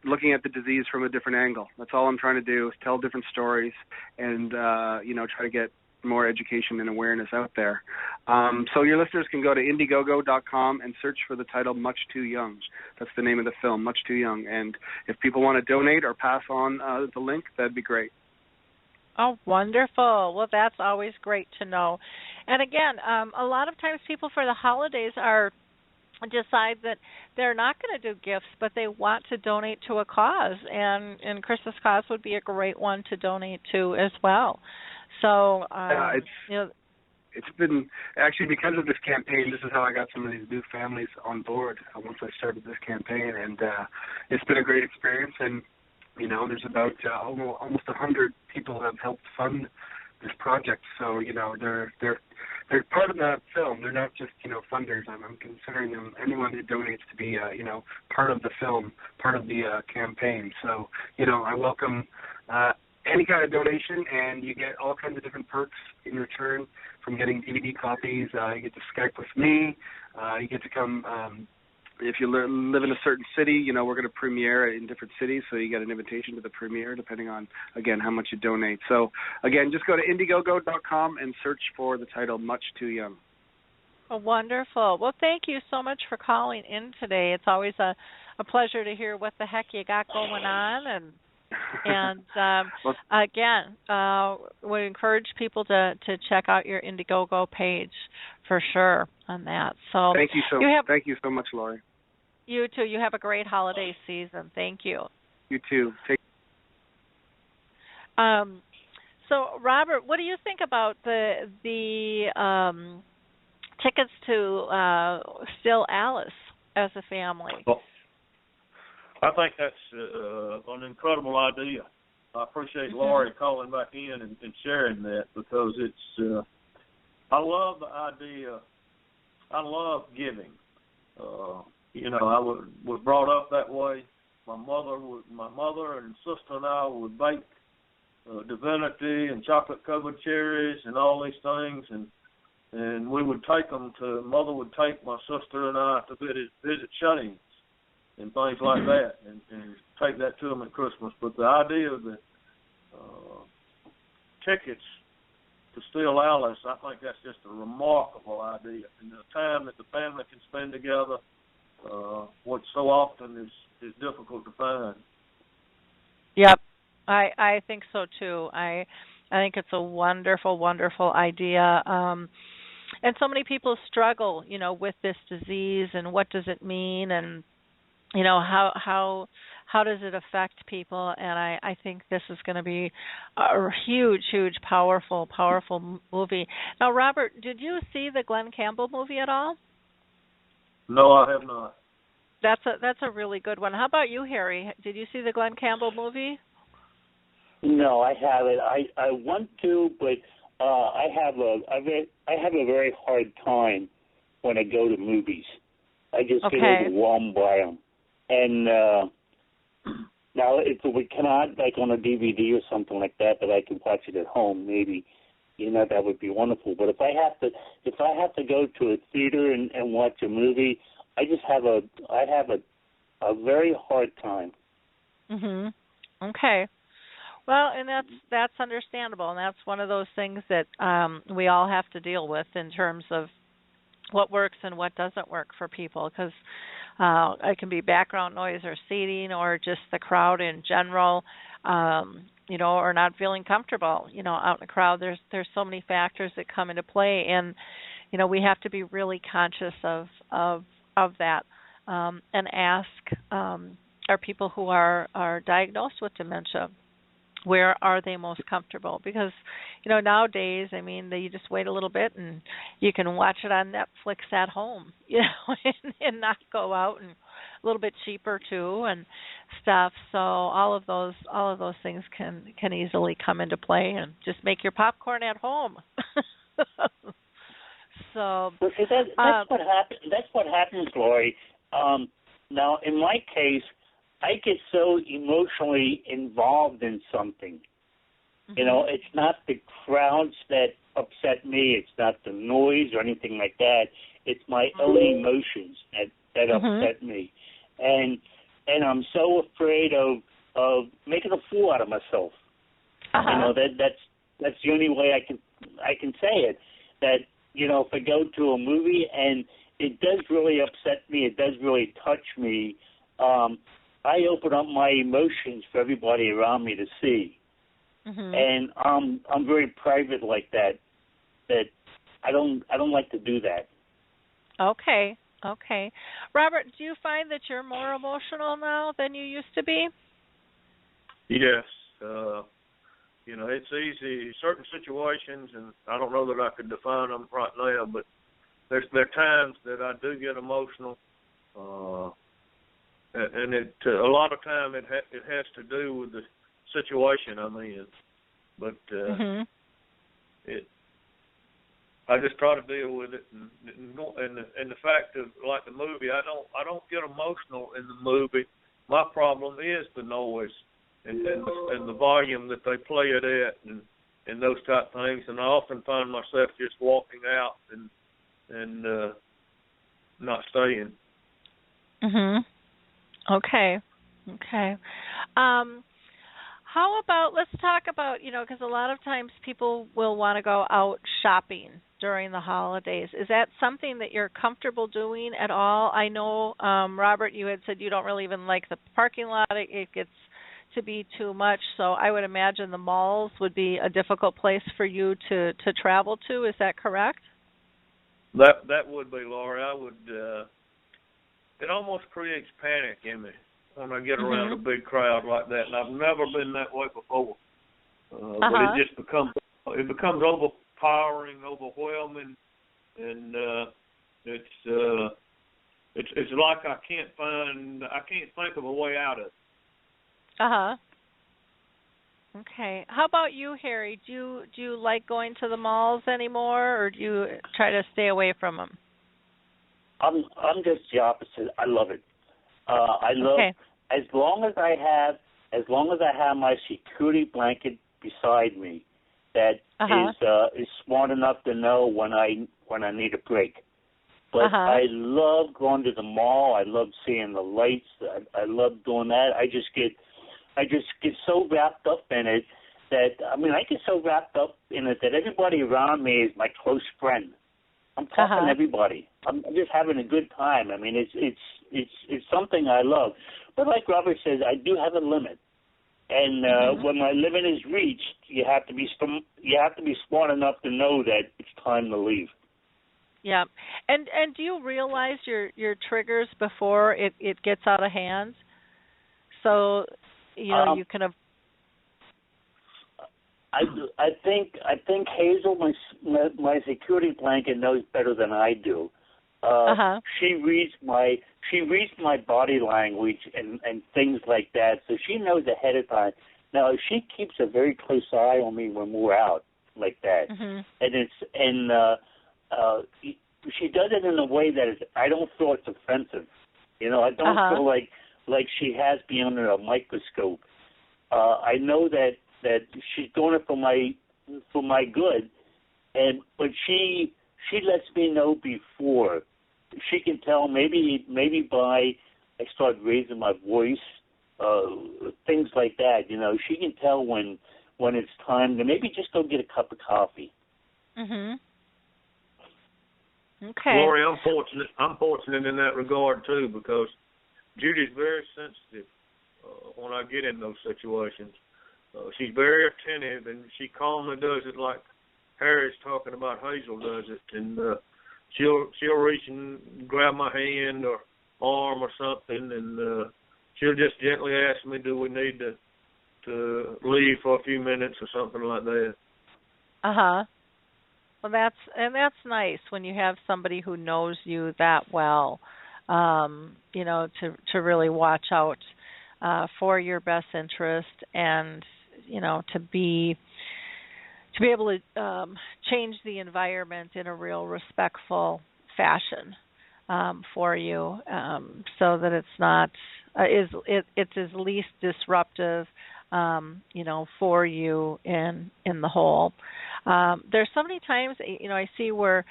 looking at the disease from a different angle. That's all I'm trying to do, is tell different stories and, try to get more education and awareness out there. So your listeners can go to Indiegogo.com and search for the title Much Too Young. That's the name of the film, Much Too Young. And if people want to donate or pass on the link, that'd be great. Oh, wonderful. Well, that's always great to know. And again, a lot of times people for the holidays decide that they're not going to do gifts, but they want to donate to a cause, and Chris's cause would be a great one to donate to as well. So, it's been, actually, because of this campaign, this is how I got some of these new families on board once I started this campaign, and it's been a great experience. And there's about almost 100 people have helped fund this project. So, they're part of the film. They're not just, funders. I'm considering them, anyone who donates, to be, part of the film, part of the campaign. So, I welcome any kind of donation, and you get all kinds of different perks in return from getting DVD copies. You get to Skype with me. You get to come... if you live in a certain city, we're going to premiere in different cities, so you get an invitation to the premiere depending on, again, how much you donate. So, again, just go to Indiegogo.com and search for the title Much Too Young. Oh, wonderful. Well, thank you so much for calling in today. It's always a pleasure to hear what the heck you got going on, again, we encourage people to check out your Indiegogo page for sure on that. So thank you so much, Lori. You too. You have a great holiday season. Thank you. You too. So, Robert, what do you think about the tickets to Still Alice as a family? Well, I think that's an incredible idea. I appreciate Lori calling back in and sharing that, because it's. I love the idea. I love giving. I was brought up that way. My mother and sister and I would bake divinity and chocolate-covered cherries and all these things, and we would take them to. Mother would take my sister and I to visit shut-ins and things like that, and take that to them at Christmas. But the idea of the tickets to Still Alice, I think that's just a remarkable idea. And the time that the family can spend together, what so often is difficult to find. Yep, I think so too. I think it's a wonderful, wonderful idea. And so many people struggle, with this disease, and what does it mean, and how does it affect people? And I think this is going to be a huge, huge, powerful movie. Now, Robert, did you see the Glenn Campbell movie at all? No, I have not. That's a really good one. How about you, Harry? Did you see the Glenn Campbell movie? No, I haven't. I want to, but I have a very hard time when I go to movies. I just get Okay. overwhelmed by them. And now, if we cannot, like on a DVD or something like that I can watch it at home, maybe, that would be wonderful. But if I have to go to a theater and watch a movie, I have a very hard time. Mhm. Okay. Well, and that's understandable, and that's one of those things that we all have to deal with in terms of what works and what doesn't work for people, because it can be background noise or seating or just the crowd in general, or not feeling comfortable, out in the crowd. There's so many factors that come into play, and we have to be really conscious of that, and ask our people who are diagnosed with dementia, where are they most comfortable? Because, nowadays, you just wait a little bit and you can watch it on Netflix at home, and not go out, and a little bit cheaper too and stuff. So all of those things can easily come into play, and just make your popcorn at home. So well, see, that's what happens. That's what happens, Lori. Now, in my case, I get so emotionally involved in something. Mm-hmm. It's not the crowds that upset me. It's not the noise or anything like that. It's my own emotions that upset me, and I'm so afraid of making a fool out of myself. That's the only way I can say it. That if I go to a movie and it does really upset me, it does really touch me. I open up my emotions for everybody around me to see, and I'm very private like that. That I don't like to do that. Okay. Robert, do you find that you're more emotional now than you used to be? Yes. It's easy. Certain situations, and I don't know that I could define them right now, but there are times that I do get emotional. And a lot of time it has to do with the situation I'm in, but I just try to deal with it, and the fact of, like, the movie, I don't get emotional in the movie. My problem is the noise and the volume that they play it at, and those type of things, and I often find myself just walking out and not staying. Okay. How about, let's talk about, because a lot of times people will want to go out shopping during the holidays. Is that something that you're comfortable doing at all? I know, Robert, you had said you don't really even like the parking lot. It gets to be too much, so I would imagine the malls would be a difficult place for you to travel to. Is that correct? That would be, Laura. I would... It almost creates panic in me when I get around a big crowd like that, and I've never been that way before. But it just becomes overpowering, overwhelming, and it's like I can't think of a way out of it. Okay. How about you, Harry? Do you like going to the malls anymore, or do you try to stay away from them? I'm just the opposite. I love it. I love as long as I have my security blanket beside me that is smart enough to know when I need a break. But I love going to the mall. I love seeing the lights. I love doing that. I just get so wrapped up in it that I get so wrapped up in it that everybody around me is my close friend. I'm talking to everybody. I'm just having a good time. It's something I love. But like Robert says, I do have a limit. And when my limit is reached, you have to be smart enough to know that it's time to leave. Yeah. And do you realize your triggers before it gets out of hand? So you can have. I think Hazel, my security blanket, knows better than I do. She reads my body language and things like that, so she knows ahead of time. Now, she keeps a very close eye on me when we're out like that, and she does it in a way that is, I don't feel it's offensive. You know, I don't feel like she has me under a microscope. I know that she's doing it for my good, but she lets me know before. She can tell maybe by I start raising my voice, things like that. You know, she can tell when it's time to maybe just go get a cup of coffee. Mhm. Okay. Lori, I'm fortunate in that regard too, because Judy's very sensitive when I get in those situations. She's very attentive, and she calmly does it like Harry's talking about Hazel does it, and she'll reach and grab my hand or arm or something, and she'll just gently ask me, do we need to leave for a few minutes or something like that. Well, that's nice when you have somebody who knows you that well, you know, to really watch out for your best interest, and you know, to be able to change the environment in a real respectful fashion for you, so that it's not it's as least disruptive, you know, for you in the whole. There's so many times, you know, I see where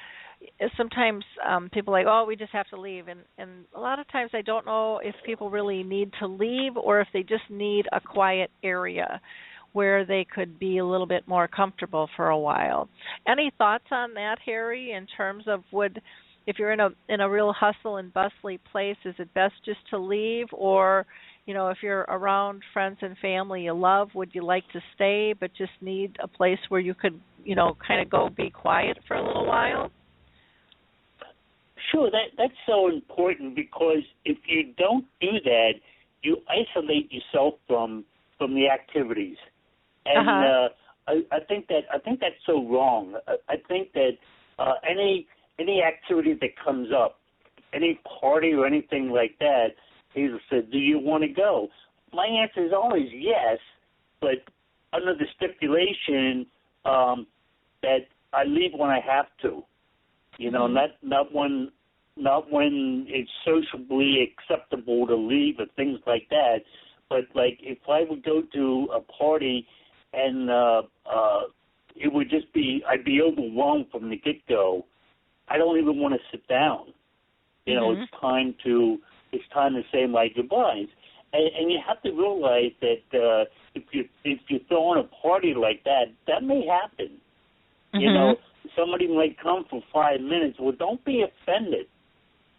sometimes people are like, oh, we just have to leave, and a lot of times I don't know if people really need to leave or if they just need a quiet area where they could be a little bit more comfortable for a while. Any thoughts on that, Harry, in terms of if you're in a real hustle and bustly place, is it best just to leave, or you know, if you're around friends and family you love, would you like to stay but just need a place where you could, you know, kind of go be quiet for a little while? Sure, that's so important, because if you don't do that, you isolate yourself from the activities, and I think that's so wrong. I think that any activity that comes up, any party or anything like that, he said, do you want to go? My answer is always yes, but under the stipulation that I leave when I have to. You know, not when it's sociably acceptable to leave or things like that. But like if I would go to a party and it would just be, I'd be overwhelmed from the get-go. I don't even want to sit down. You know, it's time to say my goodbyes. And you have to realize that if you're throwing a party like that, that may happen. You know, somebody might come for 5 minutes. Well, don't be offended.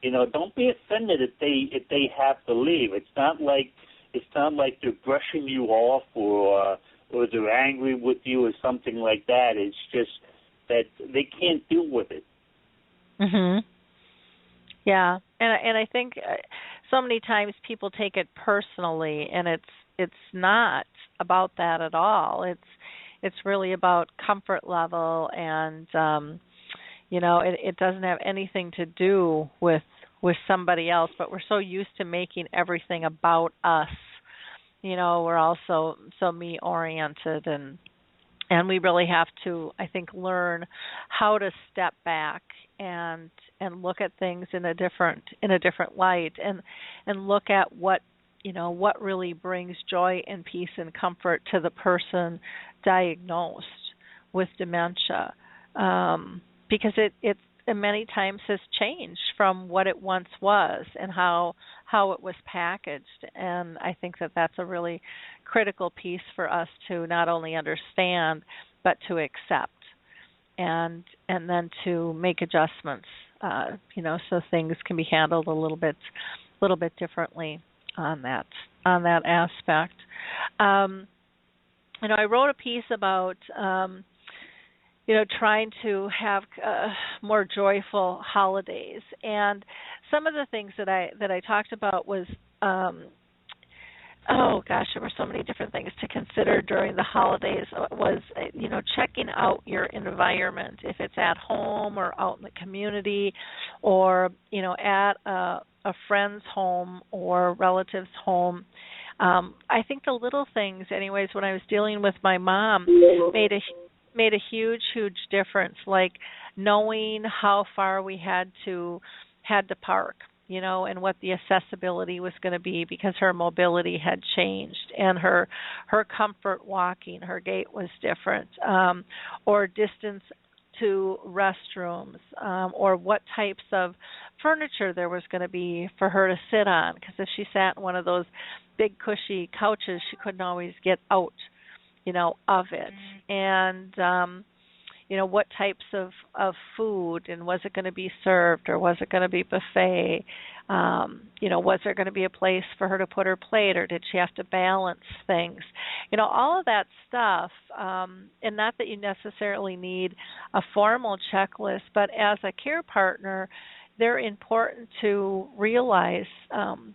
You know, don't be offended if they have to leave. It's not like they're brushing you off or they're angry with you or something like that. It's just that they can't deal with it. Yeah, and I think so many times people take it personally, and it's not about that at all. It's really about comfort level, and you know, it doesn't have anything to do with somebody else. But we're so used to making everything about us. You know, we're also so me oriented, and we really have to, I think, learn how to step back and look at things in a different light, and look at what really brings joy and peace and comfort to the person diagnosed with dementia, because it many times has changed from what it once was and how it was packaged. And I think that's a really critical piece for us to not only understand but to accept, and then to make adjustments, you know, so things can be handled a little bit differently on that aspect. You know, I wrote a piece about you know, trying to have more joyful holidays, and some of the things that I talked about was there were so many different things to consider during the holidays. Was, you know, checking out your environment, if it's at home or out in the community, or you know, at a friend's home or relative's home. I think the little things, anyways, when I was dealing with my mom, made a huge difference. Like knowing how far we had to park, and what the accessibility was going to be, because her mobility had changed and her comfort walking, her gait was different, or distance to restrooms, or what types of furniture there was going to be for her to sit on, because if she sat in one of those big cushy couches, she couldn't always get out, of it. And what types of food, and was it going to be served, or was it going to be buffet? Was there going to be a place for her to put her plate, or did she have to balance things? All of that stuff, and not that you necessarily need a formal checklist, but as a care partner, they're important to realize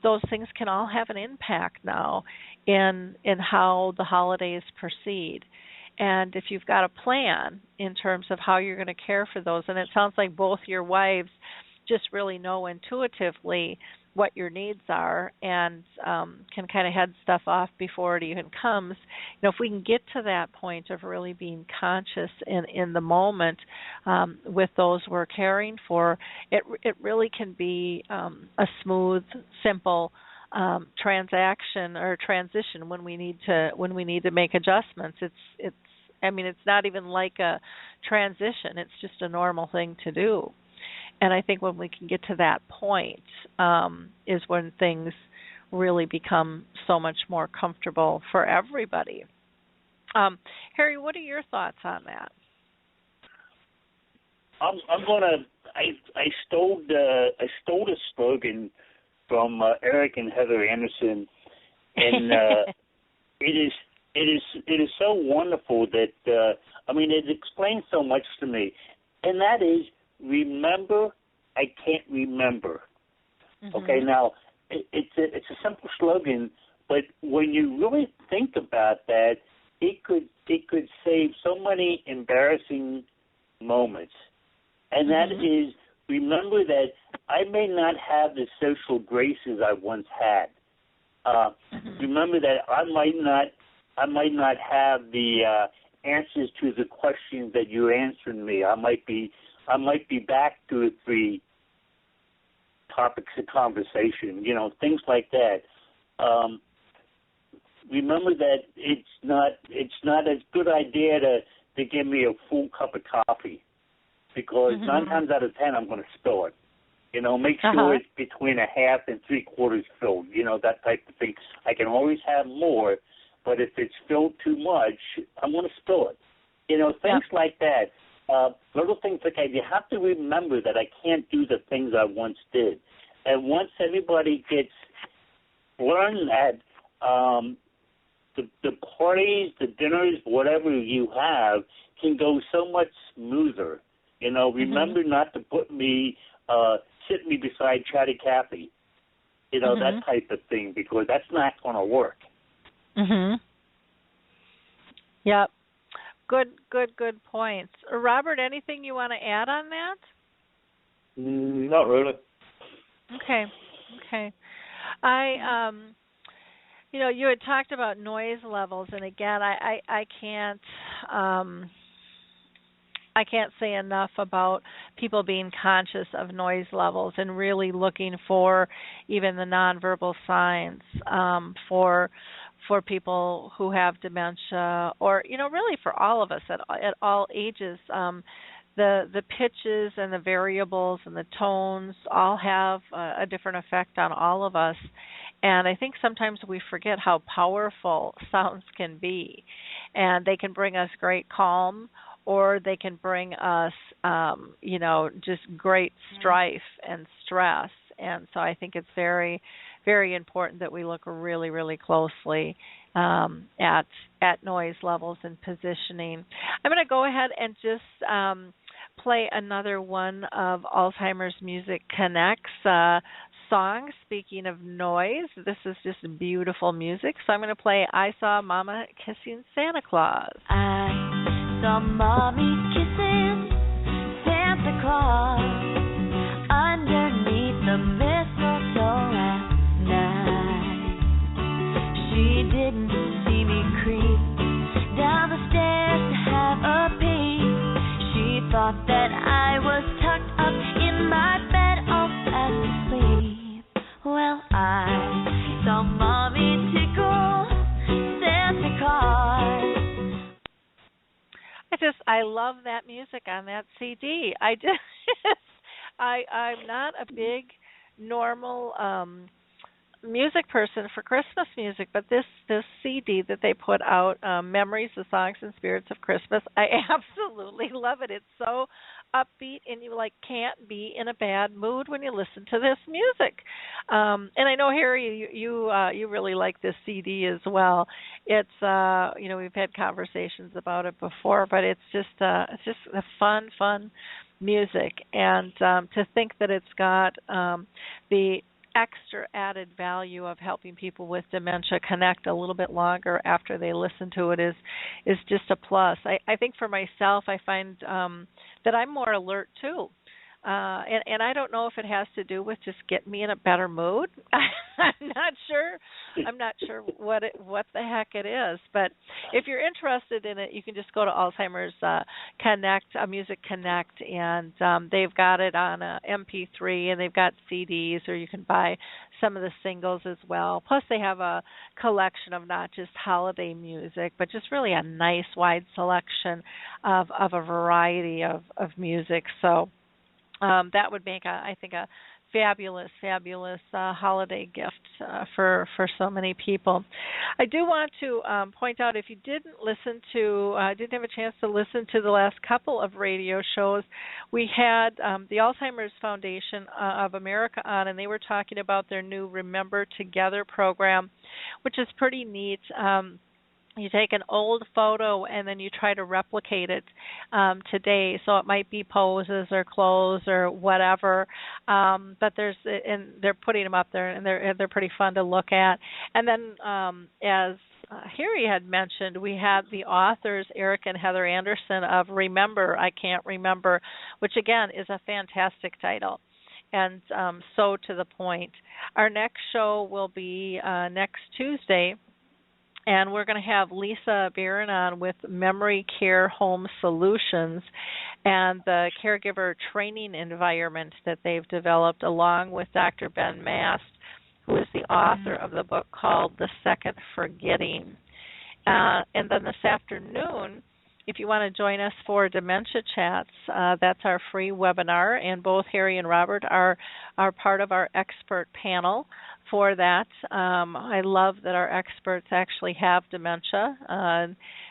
those things can all have an impact now in how the holidays proceed. And if you've got a plan in terms of how you're going to care for those, and it sounds like both your wives just really know intuitively what your needs are and can kind of head stuff off before it even comes. If we can get to that point of really being conscious in the moment with those we're caring for, it really can be a smooth, simple transaction or transition when we need to make adjustments. It's not even like a transition. It's just a normal thing to do. And I think when we can get to that point is when things really become so much more comfortable for everybody. Harry, what are your thoughts on that? I stole the slogan from Eric and Heather Anderson, and it is so wonderful that it explains so much to me, and that is, remember, I can't remember. Mm-hmm. Okay, now it's a simple slogan, but when you really think about that, it could save so many embarrassing moments, and that is, remember that I may not have the social graces I once had. Remember that I might not have the answers to the questions that you're answering me. I might be back 2 or 3 topics of conversation, things like that. Remember that it's not a good idea to give me a full cup of coffee, because 9 times out of 10 I'm going to spill it. Make sure it's between a half and 3/4 filled. That type of thing. I can always have more, but if it's filled too much, I'm going to spill it. Things like that. Little things like that. You have to remember that I can't do the things I once did. And once everybody gets learned that, the parties, the dinners, whatever you have, can go so much smoother. Remember not to sit me beside Chatty Cathy. That type of thing, because that's not going to work. Yep. Good points. Robert, anything you want to add on that? Not really. Okay. You had talked about noise levels, and again, I can't say enough about people being conscious of noise levels and really looking for even the nonverbal signs for people who have dementia, or really for all of us at all ages. The pitches and the variables and the tones all have a different effect on all of us. And I think sometimes we forget how powerful sounds can be. And they can bring us great calm, or they can bring us, just great strife and stress. And so I think it's very, very important that we look really, really closely at noise levels and positioning. I'm going to go ahead and just play another one of Alzheimer's Music Connects songs. Speaking of noise, this is just beautiful music. So I'm going to play I Saw Mama Kissing Santa Claus. I saw Mommy kissing Santa Claus underneath the mistletoe last night. She didn't see me creep down the stairs to have a peek. She thought that I my bed all fast asleep. Well, I saw Mommy tickle Santa Claus. I love that music on that CD. I'm not a big normal music person for Christmas music, but this CD that they put out, Memories, the Songs and Spirits of Christmas, I absolutely love it. It's so upbeat, and you can't be in a bad mood when you listen to this music. And I know, Harry, you really like this CD as well. It's we've had conversations about it before, but it's just a fun music, and to think that it's got the extra added value of helping people with dementia connect a little bit longer after they listen to it is just a plus. I think for myself, I find that I'm more alert too. And I don't know if it has to do with just getting me in a better mood. I'm not sure what the heck it is. But if you're interested in it, you can just go to Alzheimer's Connect, Music Connect, and they've got it on a MP3, and they've got CDs, or you can buy some of the singles as well. Plus, they have a collection of not just holiday music, but just really a nice wide selection of a variety of music. So that would make, I think, a fabulous holiday gift for so many people. I do want to point out, if you didn't have a chance to listen to the last couple of radio shows, we had the Alzheimer's Foundation of America on, and they were talking about their new Remember Together program, which is pretty neat. You take an old photo and then you try to replicate it today. So it might be poses or clothes or whatever. But they're putting them up there, and they're pretty fun to look at. And then as Harry had mentioned, we had the authors Eric and Heather Anderson of Remember, I Can't Remember, which again is a fantastic title. And so to the point. Our next show will be next Tuesday. And we're going to have Lisa Barron on with Memory Care Home Solutions and the caregiver training environment that they've developed, along with Dr. Ben Mast, who is the author of the book called The Second Forgetting. And then this afternoon, if you want to join us for Dementia Chats, that's our free webinar, and both Harry and Robert are part of our expert panel for that. I love that our experts actually have dementia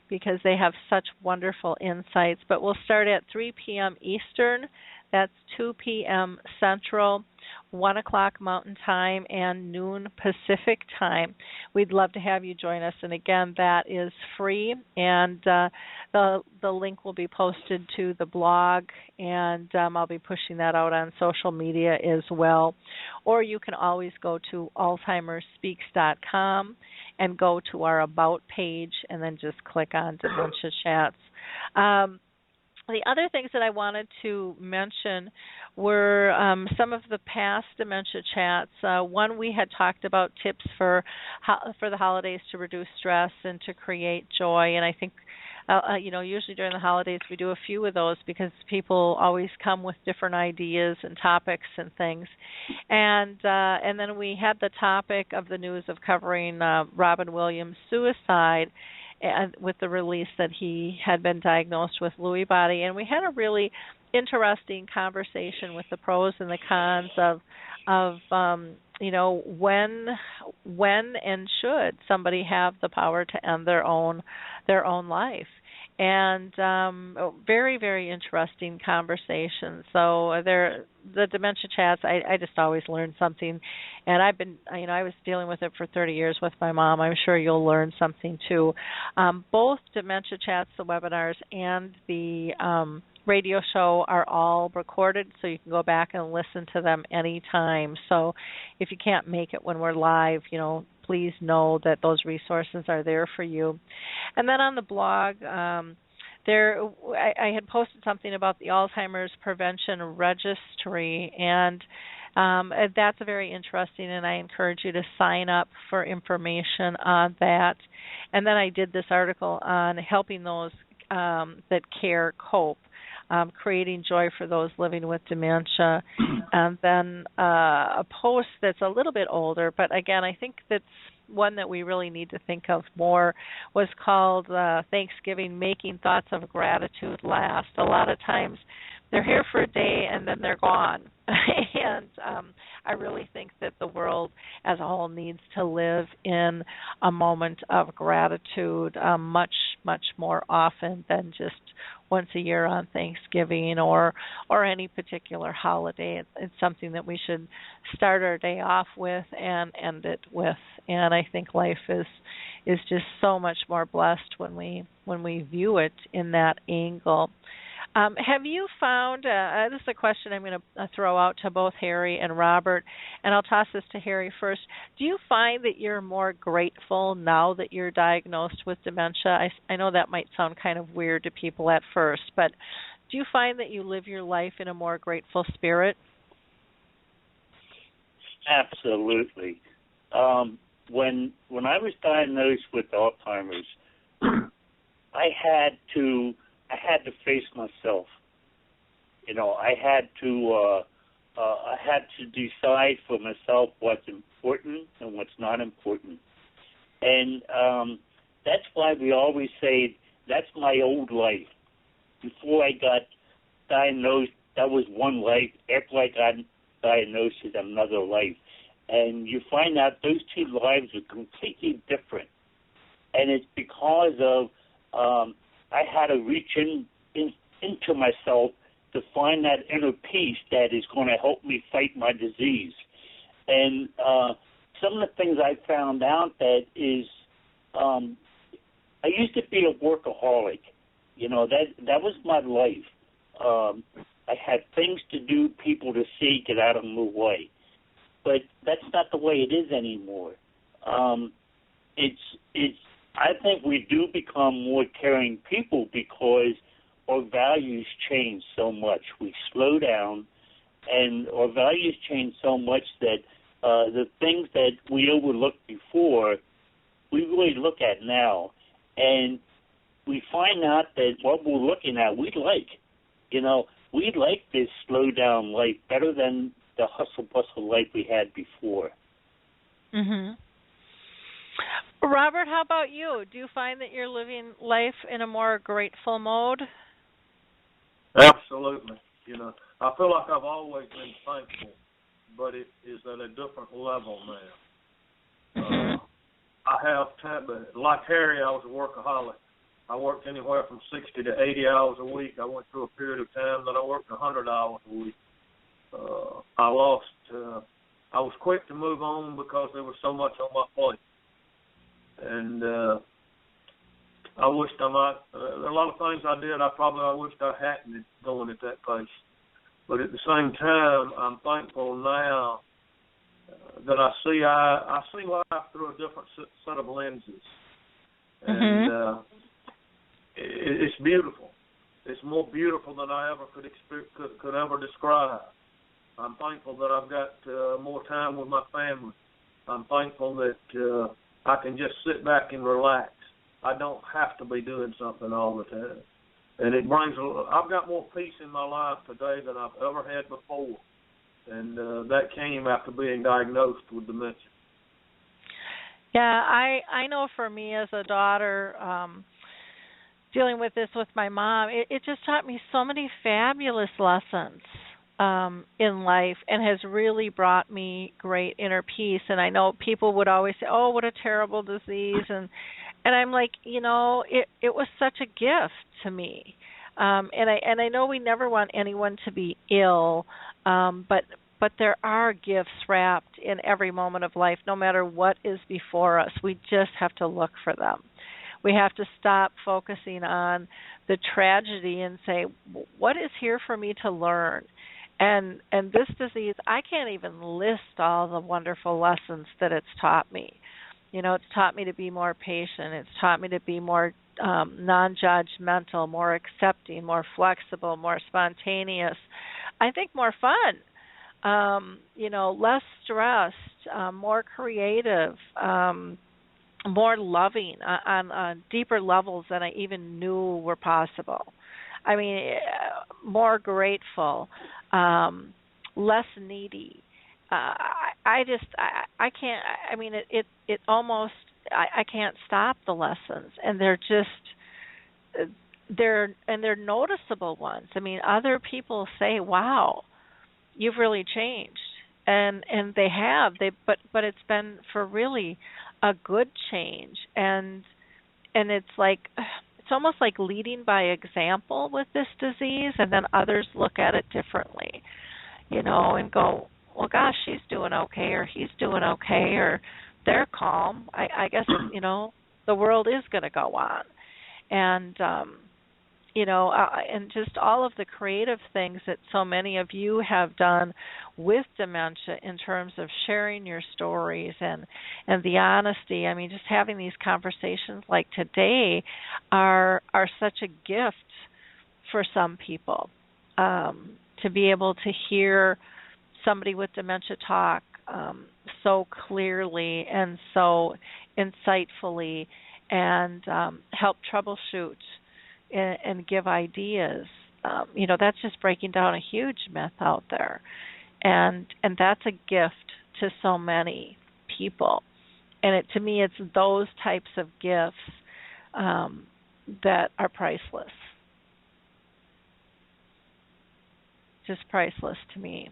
because they have such wonderful insights. But we'll start at 3 p.m. Eastern. That's 2 p.m. Central, 1 o'clock Mountain Time, and noon Pacific Time. We'd love to have you join us. And again, that is free, and the link will be posted to the blog, and I'll be pushing that out on social media as well. Or you can always go to alzheimerspeaks.com and go to our About page, and then just click on Dementia Chats. The other things that I wanted to mention were some of the past dementia chats. One, we had talked about tips for the holidays to reduce stress and to create joy, and I think usually during the holidays we do a few of those because people always come with different ideas and topics and things. And then we had the topic of the news of covering Robin Williams' suicide, and with the release that he had been diagnosed with Lewy body. And we had a really interesting conversation with the pros and the cons of when and should somebody have the power to end their own life. And very, very interesting conversation. So the dementia chats, I just always learn something. And I was dealing with it for 30 years with my mom. I'm sure you'll learn something too. Both dementia chats, the webinars, and the radio show are all recorded, so you can go back and listen to them anytime. So if you can't make it when we're live, please know that those resources are there for you. And then on the blog, I had posted something about the Alzheimer's Prevention Registry, and that's very interesting, and I encourage you to sign up for information on that. And then I did this article on helping those that care cope. creating joy for those living with dementia. And then a post that's a little bit older, but again, I think that's one that we really need to think of more, was called Thanksgiving, Making Thoughts of Gratitude Last. A lot of times they're here for a day and then they're gone. And I really think that the world as a whole needs to live in a moment of gratitude much, much more often than just once a year on Thanksgiving or any particular holiday. It's something that we should start our day off with and end it with. And I think life is just so much more blessed when we view it in that angle. Have you found, this is a question I'm going to throw out to both Harry and Robert, and I'll toss this to Harry first. Do you find that you're more grateful now that you're diagnosed with dementia? I know that might sound kind of weird to people at first, but do you find that you live your life in a more grateful spirit? Absolutely. When I was diagnosed with Alzheimer's, I had to face myself. I had to decide for myself what's important and what's not important. And that's why we always say that's my old life. Before I got diagnosed, that was one life. After I got diagnosed, it's another life. And you find out those two lives are completely different. And it's because of I had to reach into myself to find that inner peace that is going to help me fight my disease. And some of the things I found out that is, I used to be a workaholic. That was my life. I had things to do, people to see, get out of my way. But that's not the way it is anymore. I think we do become more caring people because our values change so much. We slow down, and our values change so much that the things that we overlooked before, we really look at now. And we find out that what we're looking at, we like. We like this slow down life better than the hustle-bustle life we had before. Mm-hmm. Robert, how about you? Do you find that you're living life in a more grateful mode? Absolutely. I feel like I've always been thankful, but it is at a different level now. I have time, but like Harry, I was a workaholic. I worked anywhere from 60 to 80 hours a week. I went through a period of time that I worked 100 hours a week. I was quick to move on because there was so much on my plate. And I wished I might, a lot of things I did, I wished I hadn't going at that pace. But at the same time, I'm thankful now that I see life through a different set of lenses. And it's beautiful. It's more beautiful than I ever could ever describe. I'm thankful that I've got more time with my family. I'm thankful that I can just sit back and relax. I don't have to be doing something all the time. And I've got more peace in my life today than I've ever had before. And that came after being diagnosed with dementia. Yeah, I know for me as a daughter, dealing with this with my mom, it just taught me so many fabulous lessons in life and has really brought me great inner peace. And I know people would always say, oh, what a terrible disease. And I'm like, it was such a gift to me. And I know we never want anyone to be ill, but there are gifts wrapped in every moment of life, no matter what is before us. We just have to look for them. We have to stop focusing on the tragedy and say, what is here for me to learn? And this disease, I can't even list all the wonderful lessons that it's taught me. It's taught me to be more patient. It's taught me to be more non-judgmental, more accepting, more flexible, more spontaneous. I think more fun, less stressed, more creative, more loving on deeper levels than I even knew were possible. I mean, more grateful, less needy. I can't. I mean, it almost. I can't stop the lessons, and they're noticeable ones. I mean, other people say, "Wow, you've really changed," and they have. But it's been for really a good change, and it's like it's almost like leading by example with this disease, and then others look at it differently, and go, well, gosh, she's doing okay, or he's doing okay, or they're calm. I guess, the world is going to go on. And, and just all of the creative things that so many of you have done with dementia in terms of sharing your stories and the honesty. I mean, just having these conversations like today are such a gift for some people, to be able to hear somebody with dementia talk so clearly and so insightfully, and help troubleshoot and give ideas. That's just breaking down a huge myth out there, and that's a gift to so many people. And to me, it's those types of gifts that are priceless. Just priceless to me.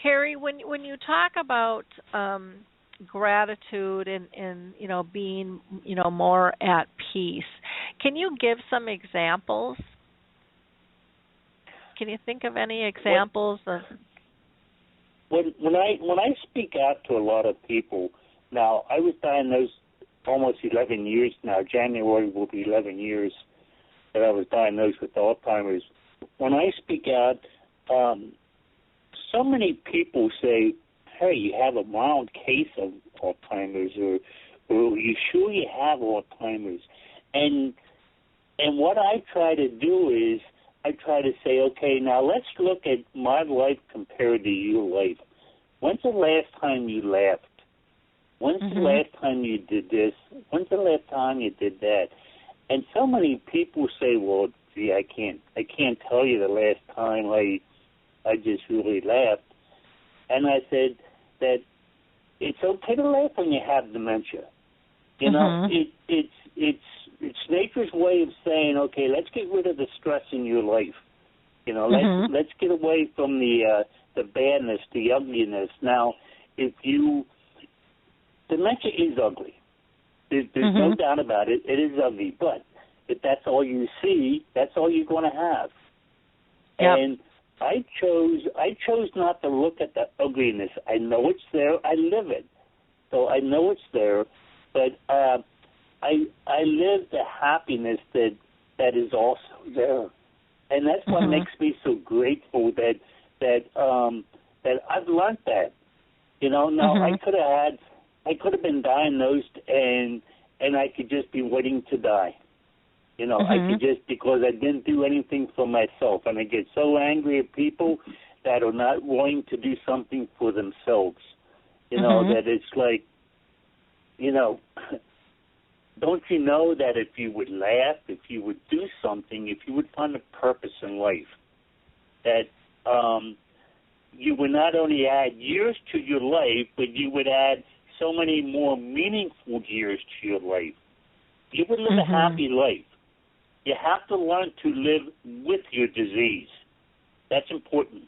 Harry, when you talk about gratitude and being more at peace, can you give some examples? Can you think of any examples of? When I speak out to a lot of people now, I was diagnosed almost 11 years now. January will be 11 years that I was diagnosed with Alzheimer's. When I speak out, so many people say, hey, you have a mild case of Alzheimer's, or are you sure you have Alzheimer's? And what I try to do is I try to say, okay, now let's look at my life compared to your life. When's the last time you laughed? When's the last time you did this? When's the last time you did that? And so many people say, well, gee, I can't tell you the last time I just really laughed. And I said that it's okay to laugh when you have dementia. You know, it's nature's way of saying, okay, let's get rid of the stress in your life. You know, let's get away from the badness, the ugliness. Now, dementia is ugly. There's no doubt about it. It is ugly, but if that's all you see, that's all you're going to have. Yep. And I chose not to look at the ugliness. I know it's there. I live it, so I know it's there. But I live the happiness that is also there, and that's what makes me so grateful that I've learned that. You know, now I could have been diagnosed and I could just be waiting to die. You know, I could just, because I didn't do anything for myself. And I get so angry at people that are not willing to do something for themselves. You know, that it's like, you know, don't you know that if you would laugh, if you would do something, if you would find a purpose in life, that you would not only add years to your life, but you would add so many more meaningful years to your life. You would live a happy life. You have to learn to live with your disease. That's important.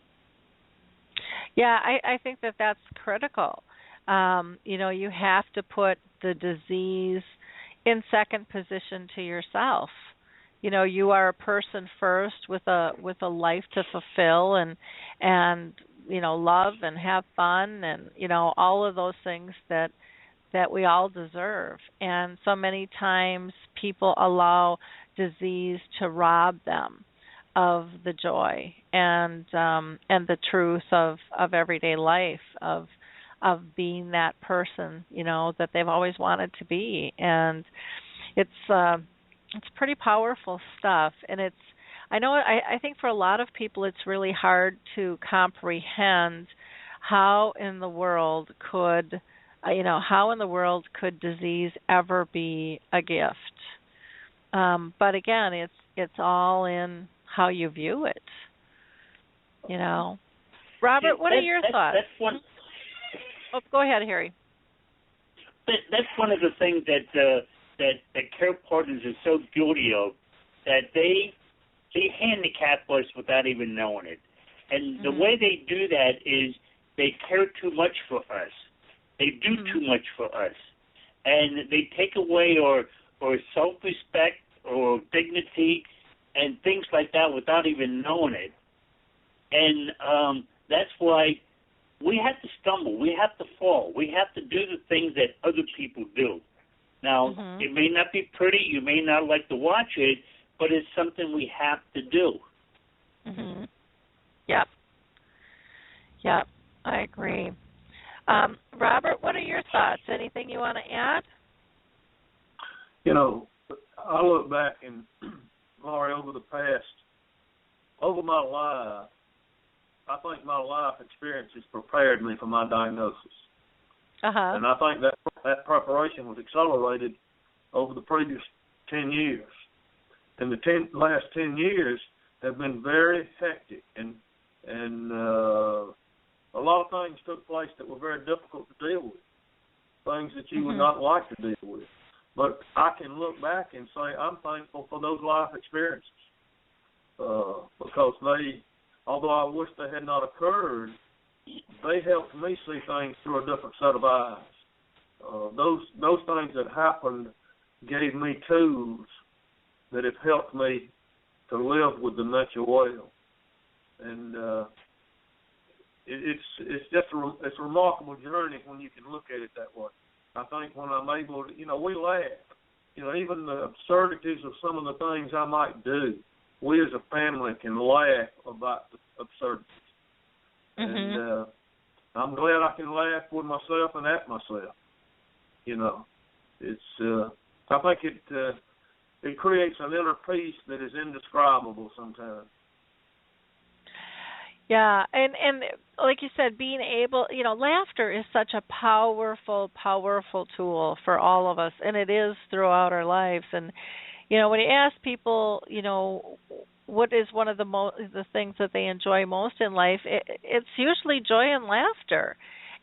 Yeah, I think that's critical. You know, you have to put the disease in second position to yourself. You know, you are a person first with a life to fulfill and you know, love and have fun and, you know, all of those things that we all deserve. And so many times people allow disease to rob them of the joy and the truth of everyday life, of being that person, you know, that they've always wanted to be. And it's pretty powerful stuff. And I think for a lot of people it's really hard to comprehend how in the world could disease ever be a gift? But again, it's all in how you view it. Robert, what are your thoughts? That's one. Oh, go ahead, Harry. That's one of the things that care partners are so guilty of, that they handicap us without even knowing it. And the way they do that is they care too much for us. They do too much for us. And they take away our self-respect or dignity and things like that without even knowing it. And that's why we have to stumble. We have to fall. We have to do the things that other people do. Now, it may not be pretty. You may not like to watch it, but it's something we have to do. Yep, I agree. Robert, what are your thoughts? Anything you want to add? I look back and, Laurie, over my life, I think my life experience has prepared me for my diagnosis. And I think that preparation was accelerated over the previous 10 years. And the last 10 years have been very hectic, and a lot of things took place that were very difficult to deal with, things that you would not like to deal with. But I can look back and say I'm thankful for those life experiences because although I wish they had not occurred, they helped me see things through a different set of eyes. Those things that happened gave me tools that have helped me to live with dementia well. And it's a remarkable journey when you can look at it that way. I think when I'm able to, we laugh. Even the absurdities of some of the things I might do, we as a family can laugh about the absurdities. And I'm glad I can laugh with myself and at myself. I think it creates an inner peace that is indescribable sometimes. Yeah, and like you said, being able, laughter is such a powerful, powerful tool for all of us, and it is throughout our lives. And, when you ask people, what is one of the things that they enjoy most in life, it's usually joy and laughter.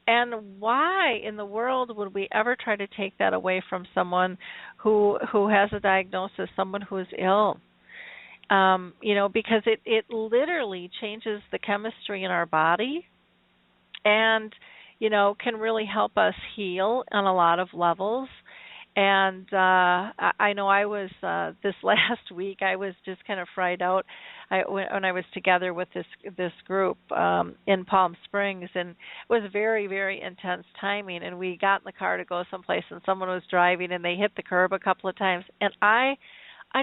And why in the world would we ever try to take that away from someone who has a diagnosis, someone who is ill? Because it literally changes the chemistry in our body and, can really help us heal on a lot of levels. And I know I was, this last week, I was just kind of fried out when I was together with this group in Palm Springs, and it was very, very intense timing. And we got in the car to go someplace, and someone was driving, and they hit the curb a couple of times. And I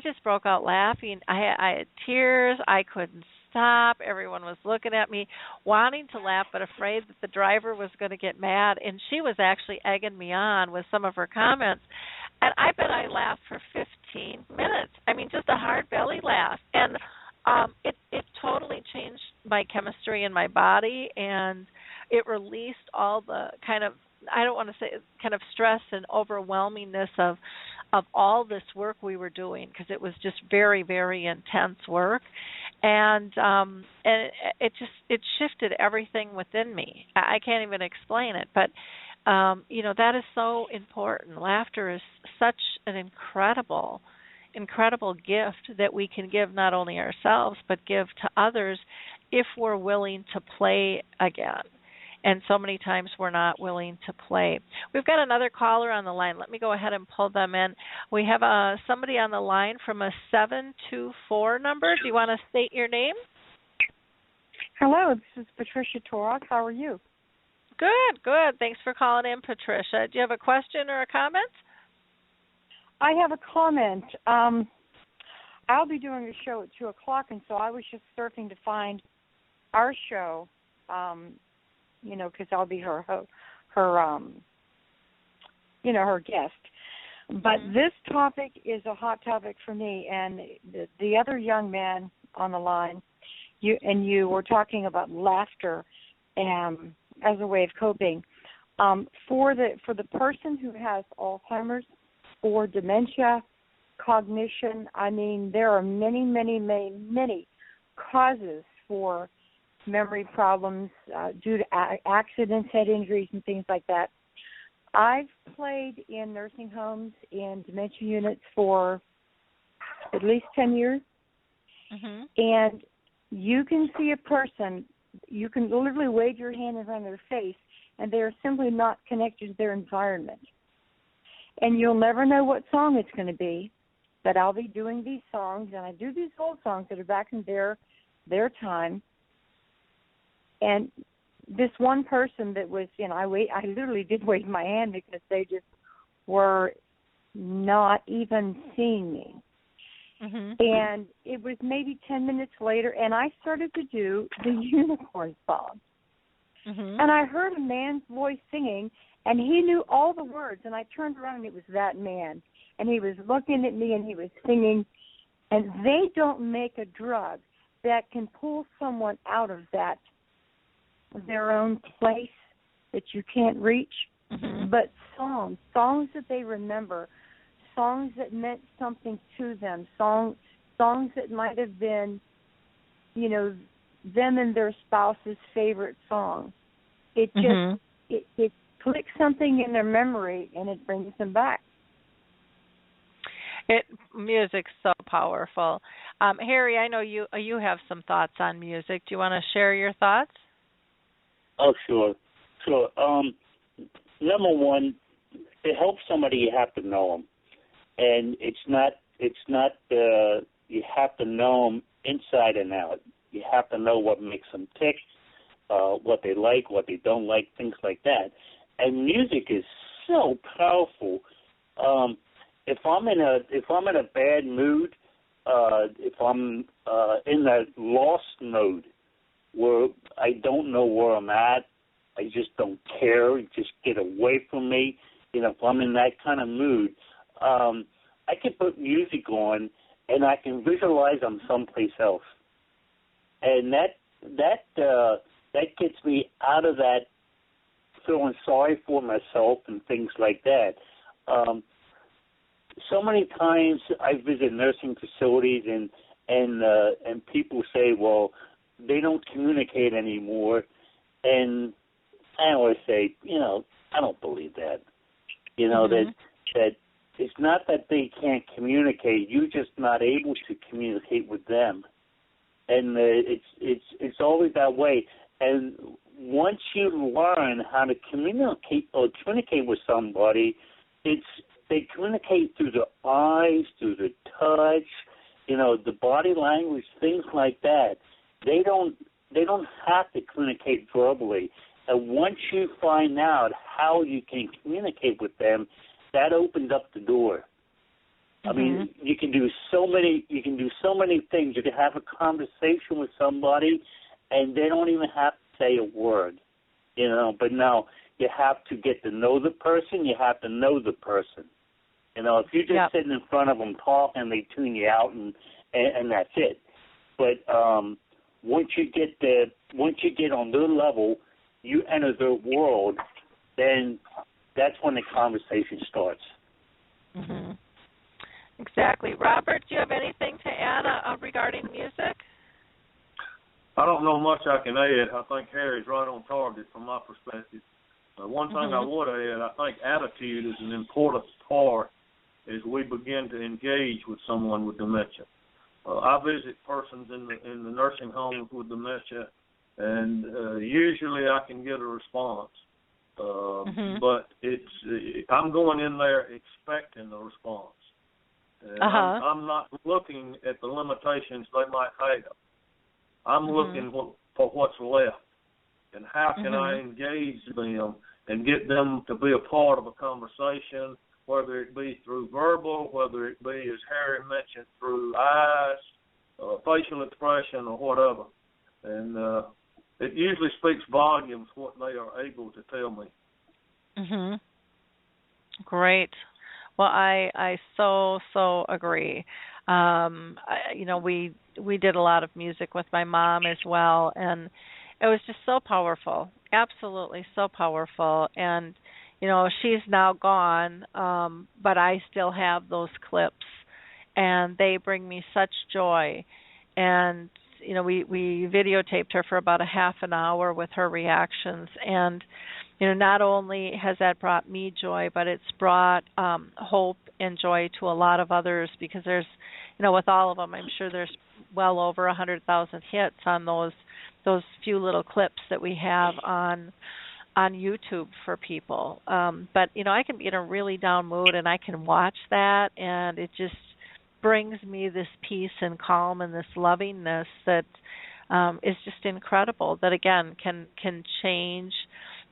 just broke out laughing. I had tears. I couldn't stop. Everyone was looking at me, wanting to laugh, but afraid that the driver was going to get mad. And she was actually egging me on with some of her comments. And I bet I laughed for 15 minutes. I mean, just a hard belly laugh. And it totally changed my chemistry in my body, and it released all the kind of, I don't want to say kind of stress and overwhelmingness of all this work we were doing, because it was just very, very intense work, and it shifted everything within me. I can't even explain it, but that is so important. Laughter is such an incredible gift that we can give not only ourselves but give to others if we're willing to play again. And so many times we're not willing to play. We've got another caller on the line. Let me go ahead and pull them in. We have somebody on the line from a 724 number. Do you want to state your name? Hello, this is Patricia Torok. How are you? Good. Thanks for calling in, Patricia. Do you have a question or a comment? I have a comment. I'll be doing a show at 2 o'clock, and so I was just surfing to find our show, because I'll be her guest. But this topic is a hot topic for me, and the other young man on the line, you were talking about laughter as a way of coping. For the person who has Alzheimer's or dementia cognition. I mean, there are many, many, many, many causes for memory problems due to accidents, head injuries, and things like that. I've played in nursing homes, in dementia units for at least 10 years. Mm-hmm. And you can see a person, you can literally wave your hand in front of their face, and they're simply not connected to their environment. And you'll never know what song it's going to be, but I'll be doing these songs, and I do these old songs that are back in their time. And this one person that was, I literally did wave my hand because they just were not even seeing me. Mm-hmm. And it was maybe 10 minutes later, and I started to do the unicorn song. Mm-hmm. And I heard a man's voice singing, and he knew all the words. And I turned around, and it was that man. And he was looking at me, and he was singing. And they don't make a drug that can pull someone out of that, their own place that you can't reach. Mm-hmm. But songs that they remember, songs that meant something to them, songs that might have been, them and their spouse's favorite song. It just mm-hmm. it clicks something in their memory, and it brings them back. Music's so powerful. Harry, I know you have some thoughts on music. Do you want to share your thoughts? Oh, sure. Number one, to help somebody, you have to know them. And it's not you have to know them inside and out. You have to know what makes them tick, what they like, what they don't like, things like that. And music is so powerful. If I'm in a bad mood, if I'm in that lost mode where I don't know where I'm at, I just don't care, just get away from me. If I'm in that kind of mood, I can put music on and I can visualize I'm someplace else, and that gets me out of that feeling sorry for myself and things like that. So many times I visit nursing facilities and people say, well, they don't communicate anymore, and I always say, I don't believe that. Mm-hmm. that it's not that they can't communicate. You're just not able to communicate with them, and it's always that way. And once you learn how to communicate with somebody, they communicate through the eyes, through the touch, the body language, things like that. They don't have to communicate verbally. And once you find out how you can communicate with them, that opens up the door. Mm-hmm. I mean, you can do so many things. You can have a conversation with somebody, and they don't even have to say a word, But now you have to get to know the person. You have to know the person. If you're just sitting in front of them talking, they tune you out, and that's it. But once you get on their level, you enter their world, then that's when the conversation starts. Mm-hmm. Exactly. Robert, do you have anything to add regarding music? I don't know much I can add. I think Harry's right on target from my perspective. One thing I would add, I think attitude is an important part as we begin to engage with someone with dementia. I visit persons in the nursing homes with dementia, and usually I can get a response. But I'm going in there expecting a response. And I'm not looking at the limitations they might have. I'm looking for what's left, and how can I engage them and get them to be a part of a conversation, whether it be through verbal, whether it be, as Harry mentioned, through eyes, facial expression, or whatever. And it usually speaks volumes what they are able to tell me. Mm-hmm. Great. Well, I so agree. We did a lot of music with my mom as well, and it was just so powerful, absolutely so powerful. And she's now gone, but I still have those clips, and they bring me such joy. And we videotaped her for about a half an hour with her reactions, and not only has that brought me joy, but it's brought hope and joy to a lot of others, because there's, with all of them, I'm sure there's well over 100,000 hits on those few little clips that we have on YouTube for people. But I can be in a really down mood, and I can watch that, and it just brings me this peace and calm and this lovingness that is just incredible, that again can change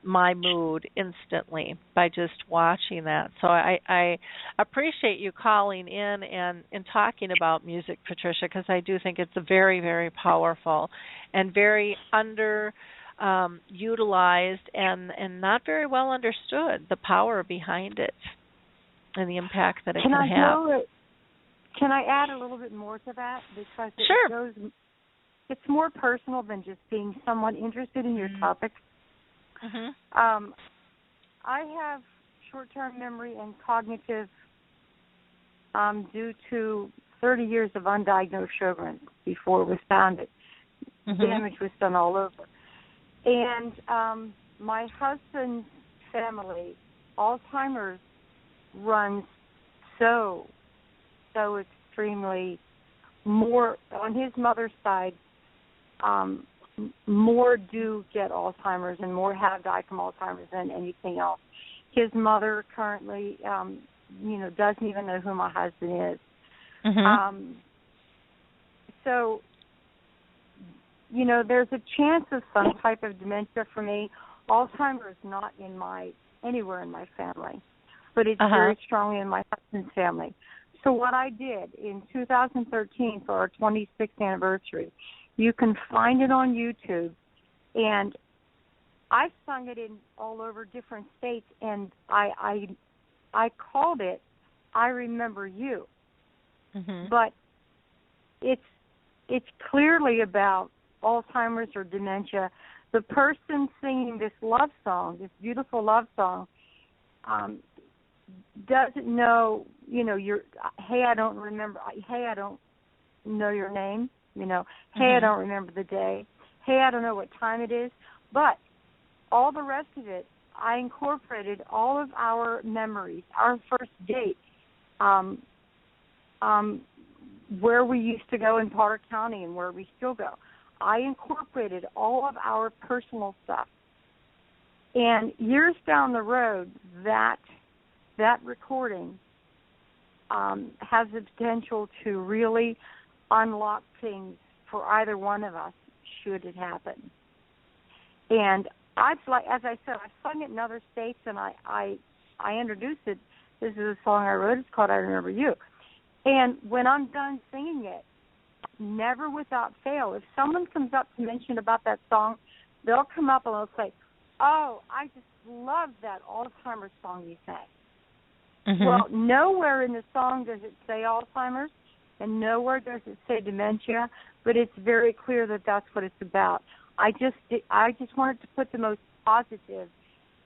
my mood instantly by just watching that. So I appreciate you calling in and talking about music, Patricia, because I do think it's a very, very powerful and very utilized and not very well understood, the power behind it and the impact that it can have. Can I add a little bit more to that? Because Sure. It's more personal than just being someone interested in your topic. Mm-hmm. I have short-term memory and cognitive due to 30 years of undiagnosed Sjogren's before it was found that damage was done all over. And my husband's family, Alzheimer's, runs so extremely more on his mother's side. More do get Alzheimer's and more have died from Alzheimer's than anything else. His mother currently, doesn't even know who my husband is. Mm-hmm. So, there's a chance of some type of dementia for me. Alzheimer's is not anywhere in my family, but it's very strongly in my husband's family. So what I did in 2013 for our 26th anniversary, you can find it on YouTube, and I sung it in all over different states, and I called it "I Remember You," but it's clearly about Alzheimer's or dementia. The person singing this love song, this beautiful love song, doesn't know, hey, I don't remember, hey, I don't know your name, hey, I don't remember the day, hey, I don't know what time it is, but all the rest of it, I incorporated all of our memories, our first date, where we used to go in Potter County and where we still go. I incorporated all of our personal stuff. And years down the road, that recording has the potential to really unlock things for either one of us should it happen. And as I said, I've sung it in other states, and I introduced it. This is a song I wrote. It's called "I Remember You." And when I'm done singing it, never without fail, if someone comes up to mention about that song, they'll come up and they'll say, "Oh, I just love that Alzheimer's song you sang." Well, nowhere in the song does it say Alzheimer's, and nowhere does it say dementia, but it's very clear that that's what it's about. I just wanted to put the most positive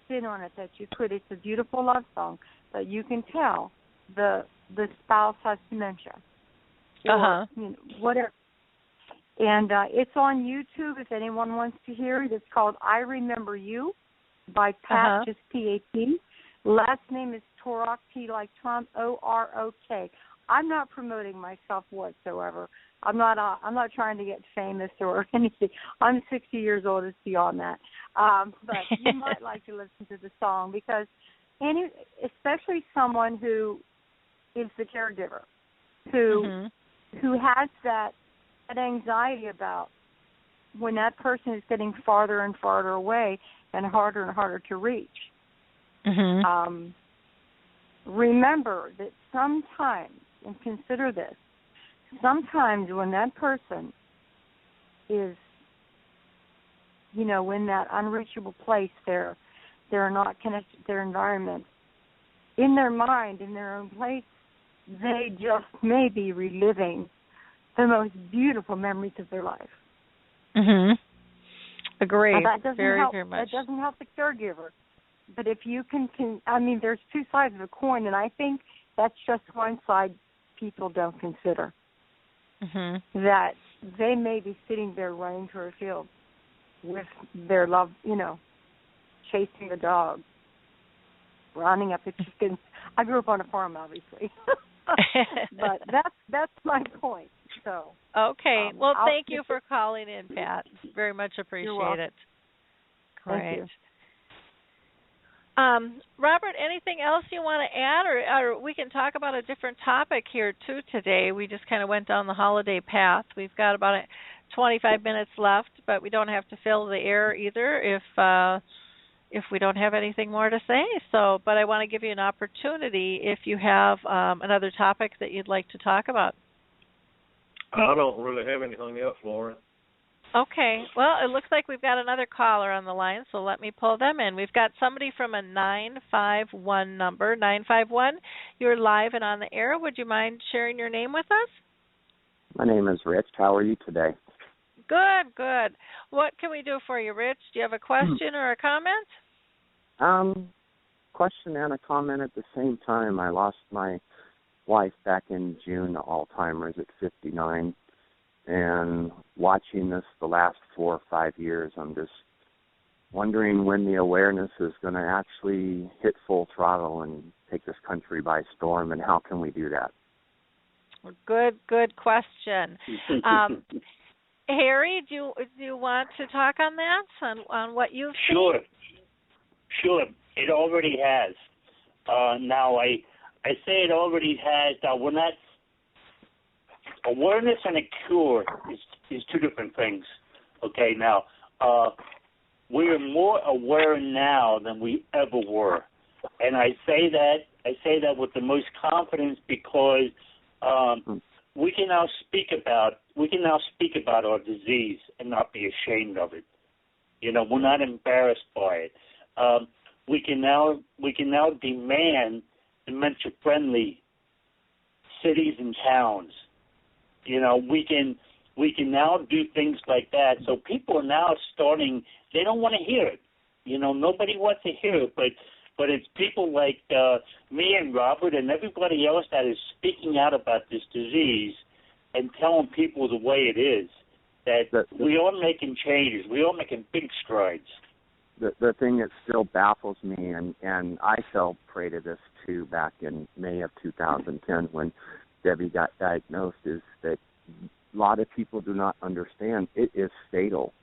spin on it that you could. It's a beautiful love song, but you can tell the spouse has dementia. Or, whatever. And it's on YouTube if anyone wants to hear it. It's called "I Remember You" by Pat, just P-A-T. Last name is Torok, T like Tom, O-R-O-K. I'm not promoting myself whatsoever. I'm not trying to get famous or anything. I'm 60 years old. It's beyond that. But you might like to listen to the song because especially someone who is the caregiver, who has that anxiety about when that person is getting farther and farther away and harder to reach. Remember that sometimes, and consider this, sometimes when that person is, in that unreachable place, they're not connected to their environment, in their mind, in their own place, they just may be reliving the most beautiful memories of their life. Agree. That doesn't very help, very much. That doesn't help the caregiver. But if you can, there's two sides of a coin, and I think that's just one side people don't consider. Mm-hmm. That they may be sitting there running through a field with their love, chasing a dog, rounding up the chickens. I grew up on a farm, obviously, but that's my point. So okay, well, thank you for calling in, Pat. Very much appreciate it. Great. Thank you. Robert, anything else you want to add, or we can talk about a different topic here too today? We just kind of went down the holiday path. We've got about 25 minutes left, but we don't have to fill the air either if we don't have anything more to say. So, but I want to give you an opportunity if you have another topic that you'd like to talk about. I don't really have anything else, Lauren. Okay. Well, it looks like we've got another caller on the line, so let me pull them in. We've got somebody from a 951 number. 951, you're live and on the air. Would you mind sharing your name with us? My name is Rich. How are you today? Good, good. What can we do for you, Rich? Do you have a question or a comment? Question and a comment at the same time. I lost my wife back in June to Alzheimer's at 59. And watching this the last 4 or 5 years, I'm just wondering when the awareness is going to actually hit full throttle and take this country by storm, and how can we do that? Good question. Harry, do you want to talk on that, on what you've seen? Sure. It already has. Now, I say it already has. We're not. Awareness and a cure is two different things. Okay, now we are more aware now than we ever were, and I say that with the most confidence because we can now speak about our disease and not be ashamed of it. We're not embarrassed by it. We can now demand dementia-friendly cities and towns. We can now do things like that. So people are now starting. They don't want to hear it. Nobody wants to hear it. But it's people like me and Robert and everybody else that is speaking out about this disease and telling people the way it is. That we are making changes. We are making big strides. The thing that still baffles me, and I fell prey to this too back in May of 2010 when Debbie got diagnosed, is that a lot of people do not understand it is fatal.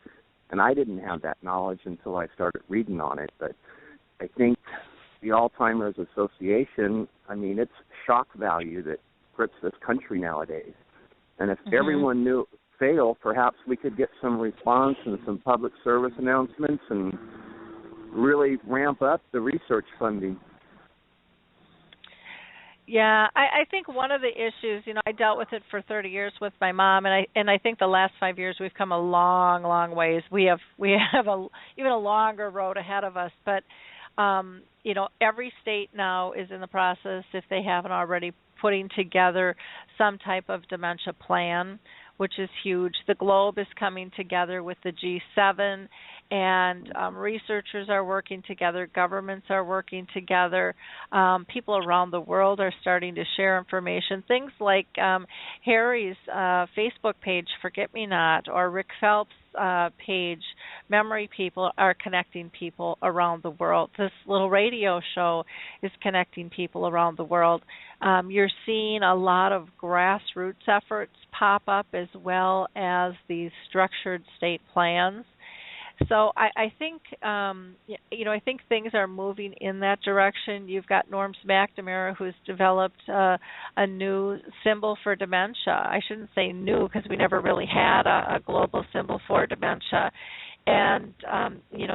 And I didn't have that knowledge until I started reading on it. But I think the Alzheimer's Association, it's shock value that grips this country nowadays. And if everyone knew it was fatal, perhaps we could get some response and some public service announcements and really ramp up the research funding. Yeah, I think one of the issues, I dealt with it for 30 years with my mom, and I think the last 5 years we've come a long, long ways. We have even a longer road ahead of us. But every state now is in the process, if they haven't already, putting together some type of dementia plan, which is huge. The globe is coming together with the G7, and researchers are working together, governments are working together, people around the world are starting to share information. Things like Harry's Facebook page, Forget Me Not, or Rick Phelps' page, Memory People, are connecting people around the world. This little radio show is connecting people around the world. You're seeing a lot of grassroots efforts pop up, as well as these structured state plans. So I think, I think things are moving in that direction. You've got Norm McNamara, who's developed a new symbol for dementia. I shouldn't say new because we never really had a global symbol for dementia. And,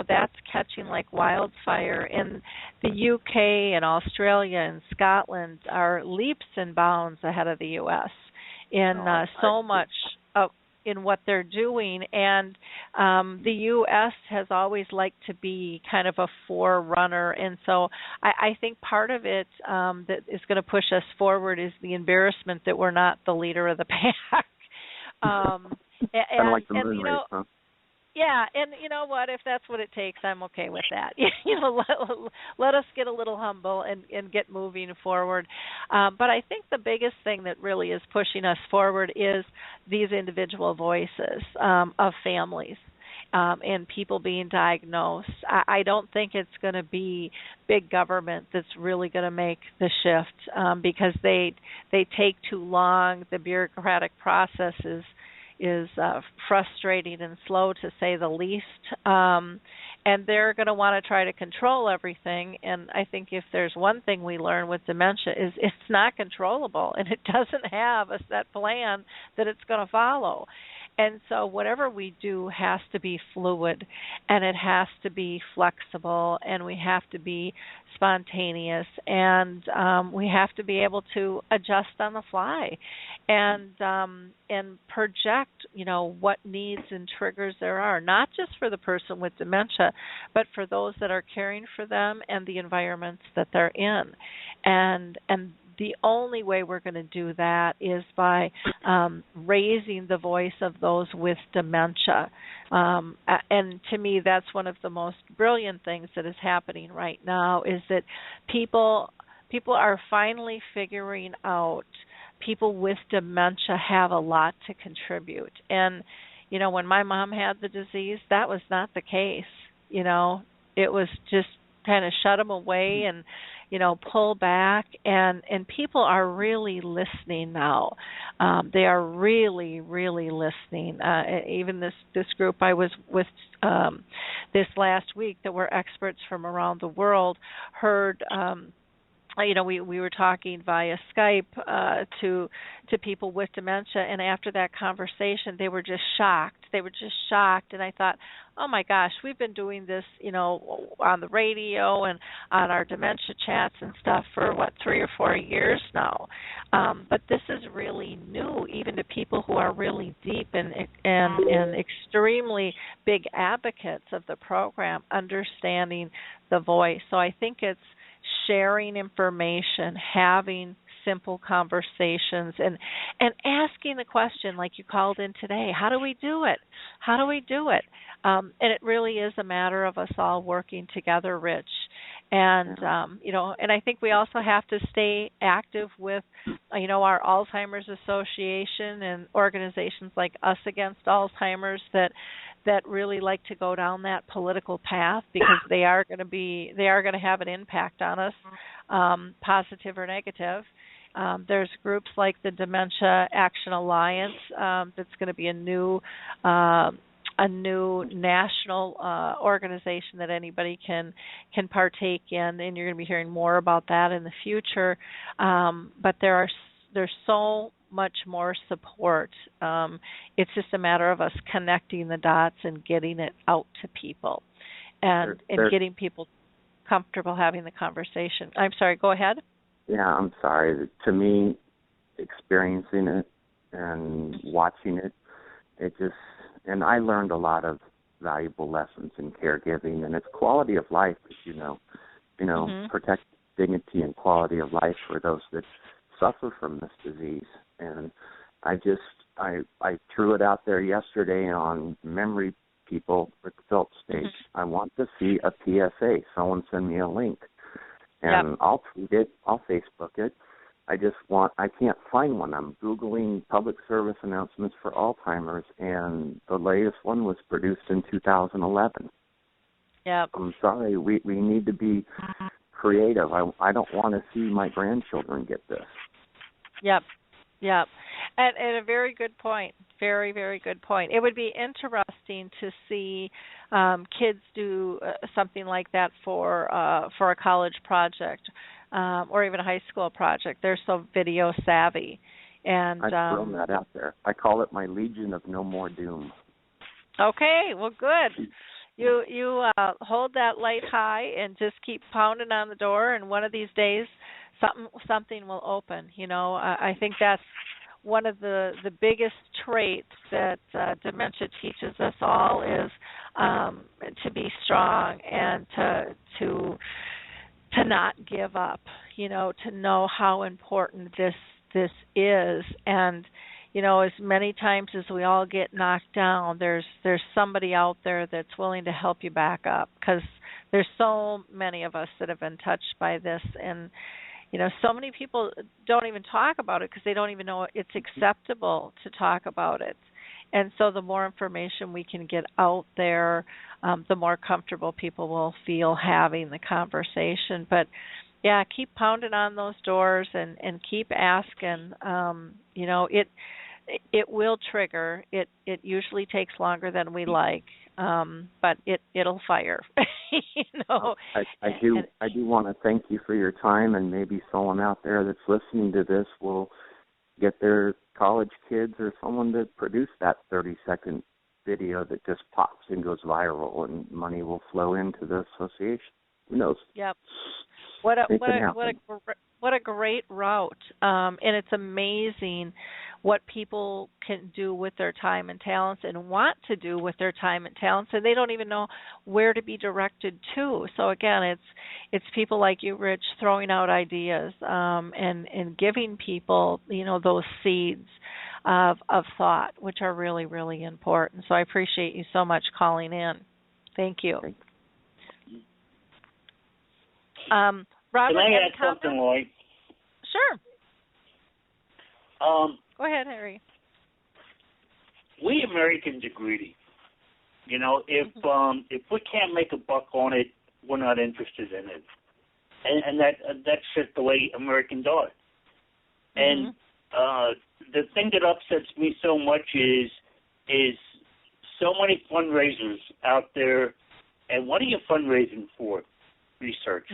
that's catching like wildfire. In the UK and Australia and Scotland are leaps and bounds ahead of the U.S. in so much in what they're doing. And the U.S. has always liked to be kind of a forerunner. And so I think part of it that is going to push us forward is the embarrassment that we're not the leader of the pack. Kind of like the moon race, huh? Yeah, and you know what? If that's what it takes, I'm okay with that. Let us get a little humble and get moving forward. But I think the biggest thing that really is pushing us forward is these individual voices of families. And people being diagnosed. I don't think it's going to be big government that's really going to make the shift because they take too long. The bureaucratic process is frustrating and slow, to say the least. And they're going to want to try to control everything. And I think if there's one thing we learn with dementia is it's not controllable, and it doesn't have a set plan that it's going to follow. And so whatever we do has to be fluid, and it has to be flexible, and we have to be spontaneous, and we have to be able to adjust on the fly and project, what needs and triggers there are, not just for the person with dementia, but for those that are caring for them and the environments that they're in. And the only way we're going to do that is by raising the voice of those with dementia. And to me, that's one of the most brilliant things that is happening right now, is that people are finally figuring out people with dementia have a lot to contribute. And, when my mom had the disease, that was not the case. It was just kind of shut them away and pull back, and people are really listening now. They are really, really listening. Even this group I was with this last week that were experts from around the world heard. We were talking via Skype to people with dementia, and after that conversation, they were just shocked. And I thought, oh my gosh, we've been doing this, on the radio and on our dementia chats and stuff for 3 or 4 years now. But this is really new, even to people who are really deep and extremely big advocates of the program, understanding the voice. So I think it's sharing information, having simple conversations, and asking the question, like you called in today, how do we do it? And it really is a matter of us all working together, Rich. And and I think we also have to stay active with our Alzheimer's Association and organizations like Us Against Alzheimer's that really like to go down that political path, because they are going to have an impact on us, positive or negative. There's groups like the Dementia Action Alliance that's going to be a new national organization that anybody can partake in, and you're going to be hearing more about that in the future. But there's so much more support. It's just a matter of us connecting the dots and getting it out to people, and getting people comfortable having the conversation. I'm sorry, go ahead. Yeah, I'm sorry. To me, experiencing it and watching it, and I learned a lot of valuable lessons in caregiving, and it's quality of life, as you know. Protect dignity and quality of life for those that suffer from this disease. And I threw it out there yesterday on Memory People, Rick Phelps stage. I want to see a PSA. Someone send me a link. And I'll tweet it, I'll Facebook it. I can't find one. I'm Googling public service announcements for Alzheimer's, and the latest one was produced in 2011. Yeah. I'm sorry, we need to be creative. I don't want to see my grandchildren get this. Yep. And a very good point. Very, very good point. It would be interesting to see kids do something like that for a college project or even a high school project. They're so video savvy. And I've thrown that out there. I call it my Legion of No More Doom. Okay, well, good. You hold that light high and just keep pounding on the door, and one of these days something will open. I think that's one of the biggest traits that dementia teaches us all is to be strong and to not give up. To know how important this is, and as many times as we all get knocked down, there's somebody out there that's willing to help you back up, because there's so many of us that have been touched by this. And so many people don't even talk about it because they don't even know it's acceptable to talk about it. And so the more information we can get out there, the more comfortable people will feel having the conversation. But yeah, keep pounding on those doors and keep asking. It will trigger. It usually takes longer than we like, but it'll fire. I do want to thank you for your time, and maybe someone out there that's listening to this will get their college kids or someone to produce that 30-second video that just pops and goes viral, and money will flow into the association. Who knows? Yep. What a great route. And it's amazing what people can do with their time and talents and want to do with their time and talents, and they don't even know where to be directed to. So again, it's people like you, Rich, throwing out ideas and giving people, those seeds of thought, which are really, really important. So I appreciate you so much calling in. Thank you. Robert, can I add something, Lloyd? Sure. Go ahead, Harry. We Americans are greedy. If we can't make a buck on it, we're not interested in it, and that's just the way Americans are. And the thing that upsets me so much is so many fundraisers out there, and what are you fundraising for? Research.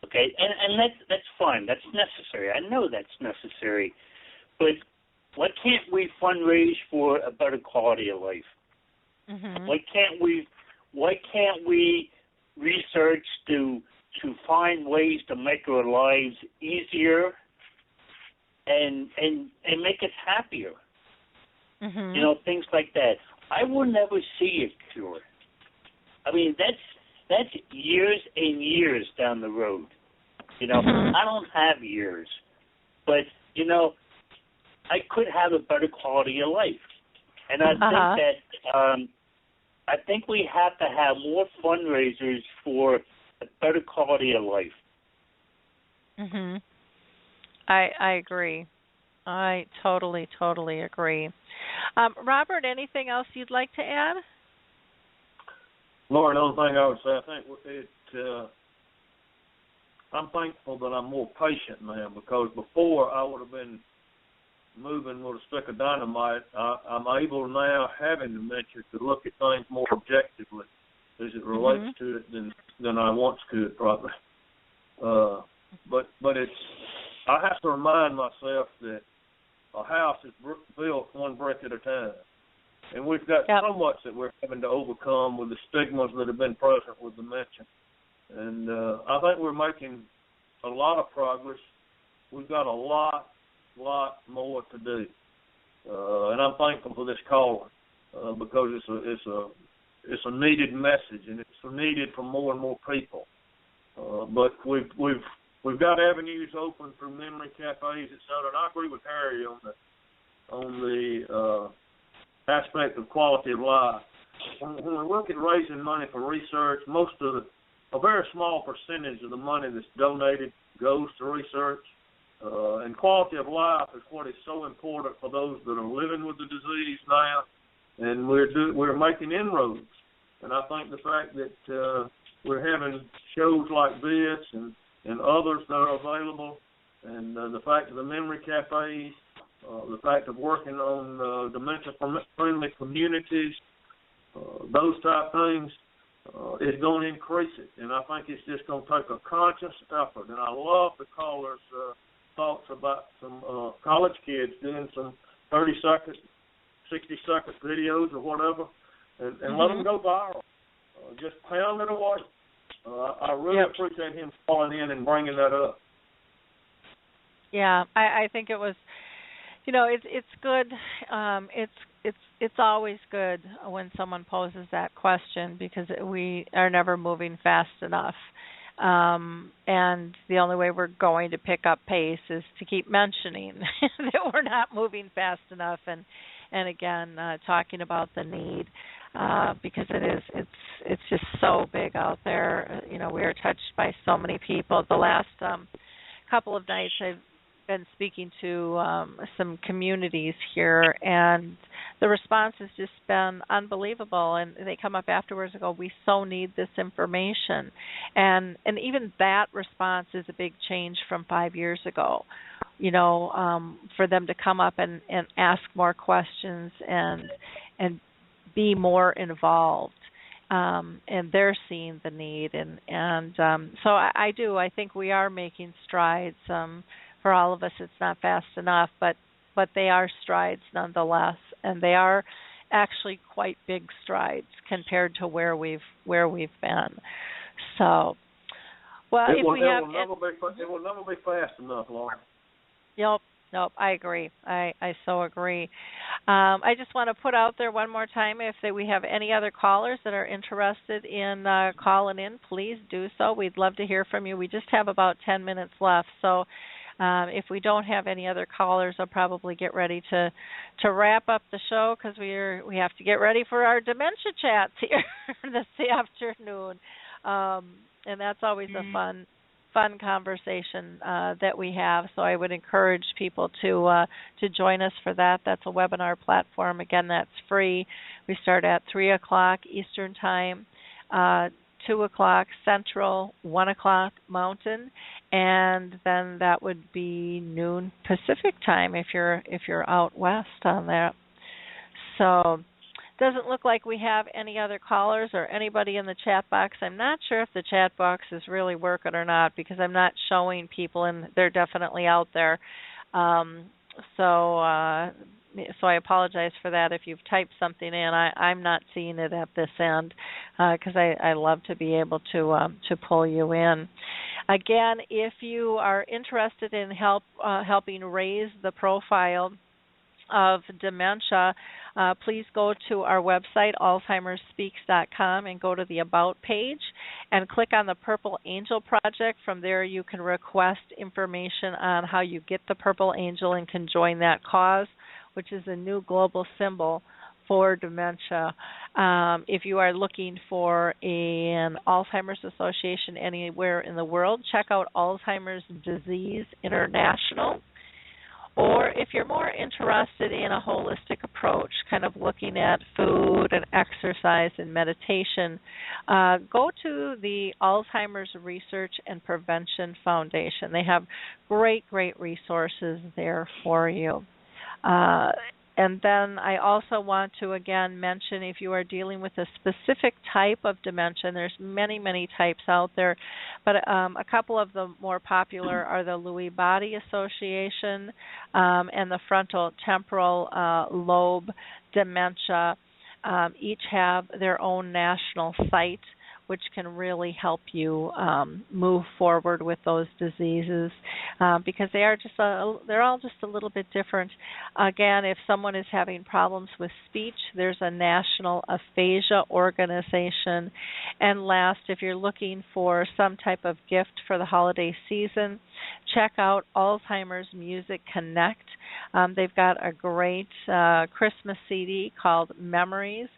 Okay, and that's fine. That's necessary. I know that's necessary. But why can't we fundraise for a better quality of life? Why can't we research to find ways to make our lives easier and make us happier? Things like that. I will never see a cure. I mean, that's years and years down the road. I don't have years, but I could have a better quality of life, and I think we have to have more fundraisers for a better quality of life. I agree. I totally agree. Robert, anything else you'd like to add? Lauren, the only thing I would say, I think I'm thankful that I'm more patient now, because before I would have been moving with a stick of dynamite. I'm able now, having dementia, to look at things more objectively as it relates to it than I once could, probably. But it's, I have to remind myself that a house is built one brick at a time. And we've got so much that we're having to overcome with the stigmas that have been present with dementia. And I think we're making a lot of progress. We've got a lot more to do. And I'm thankful for this call because it's a needed message, and it's needed for more and more people. But we've got avenues open through memory cafes, et cetera. And I agree with Harry on the aspect of quality of life. When we look at raising money for research, a very small percentage of the money that's donated goes to research. And quality of life is what is so important for those that are living with the disease now. And we're making inroads. And I think the fact that we're having shows like this and others that are available, and the fact of the memory cafes, the fact of working on dementia-friendly communities, those type things, is going to increase it. And I think it's just going to take a conscious effort. And I love the callers' thoughts about some college kids doing some 30-second, 60-second videos or whatever, and let them go viral. Just pound it away. I really appreciate him calling in and bringing that up. Yeah, I think it was, it's good. It's always good when someone poses that question, because we are never moving fast enough. And the only way we're going to pick up pace is to keep mentioning that we're not moving fast enough, and again, talking about the need, because it's just so big out there. We are touched by so many people. The last couple of nights I've been speaking to some communities here, and the response has just been unbelievable. And they come up afterwards and go, "We so need this information," and even that response is a big change from 5 years ago. For them to come up and ask more questions and be more involved, and they're seeing the need, and so I think we are making strides. For all of us, it's not fast enough, but they are strides nonetheless, and they are actually quite big strides compared to where we've been. So, well, it will never be fast enough, Lauren. Nope, I agree. I so agree. I just want to put out there one more time, if we have any other callers that are interested in calling in, please do so. We'd love to hear from you. We just have about 10 minutes left, so if we don't have any other callers, I'll probably get ready to wrap up the show, because we have to get ready for our dementia chats here this afternoon, and that's always a fun conversation that we have. So I would encourage people to join us for that. That's a webinar platform. Again, that's free. We start at 3 o'clock Eastern Time, 2 o'clock Central, 1 o'clock Mountain, and then that would be noon Pacific Time if you're out west on that. So doesn't look like we have any other callers or anybody in the chat box. I'm not sure if the chat box is really working or not, because I'm not showing people, and they're definitely out there. So I apologize for that. If you've typed something in, I'm not seeing it at this end, because I love to be able to pull you in. Again, if you are interested in helping raise the profile of dementia, please go to our website, alzheimersspeaks.com, and go to the About page and click on the Purple Angel Project. From there, you can request information on how you get the Purple Angel and can join that cause, which is a new global symbol for dementia. If you are looking for an Alzheimer's Association anywhere in the world, check out Alzheimer's Disease International. Or if you're more interested in a holistic approach, kind of looking at food and exercise and meditation, go to the Alzheimer's Research and Prevention Foundation. They have great resources there for you. And then I also want to, again, mention, if you are dealing with a specific type of dementia, and there's many types out there, but a couple of the more popular are the Lewy Body Association and the frontal temporal lobe dementia. Each have their own national site, which can really help you move forward with those diseases, because they're all just a little bit different. Again, if someone is having problems with speech, there's a national aphasia organization. And last, if you're looking for some type of gift for the holiday season, check out Alzheimer's Music Connect. They've got a great Christmas CD called Memories,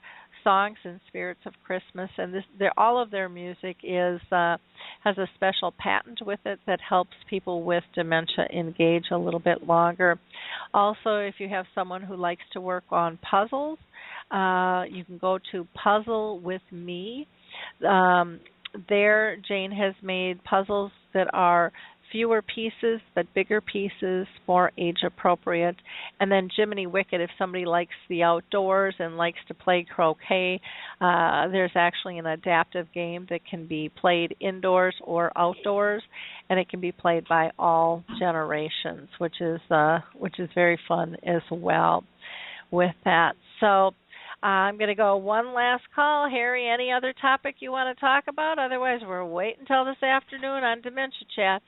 Songs and Spirits of Christmas, and all of their music has a special patent with it that helps people with dementia engage a little bit longer. Also, if you have someone who likes to work on puzzles, you can go to Puzzle with Me. There, Jane has made puzzles that are fewer pieces but bigger pieces, more age appropriate. And then Jiminy Wicket, if somebody likes the outdoors and likes to play croquet, there's actually an adaptive game that can be played indoors or outdoors, and it can be played by all generations, which is very fun as well with that. So I'm going to go one last call. Harry, any other topic you want to talk about? Otherwise, we're waiting until this afternoon on Dementia Chats.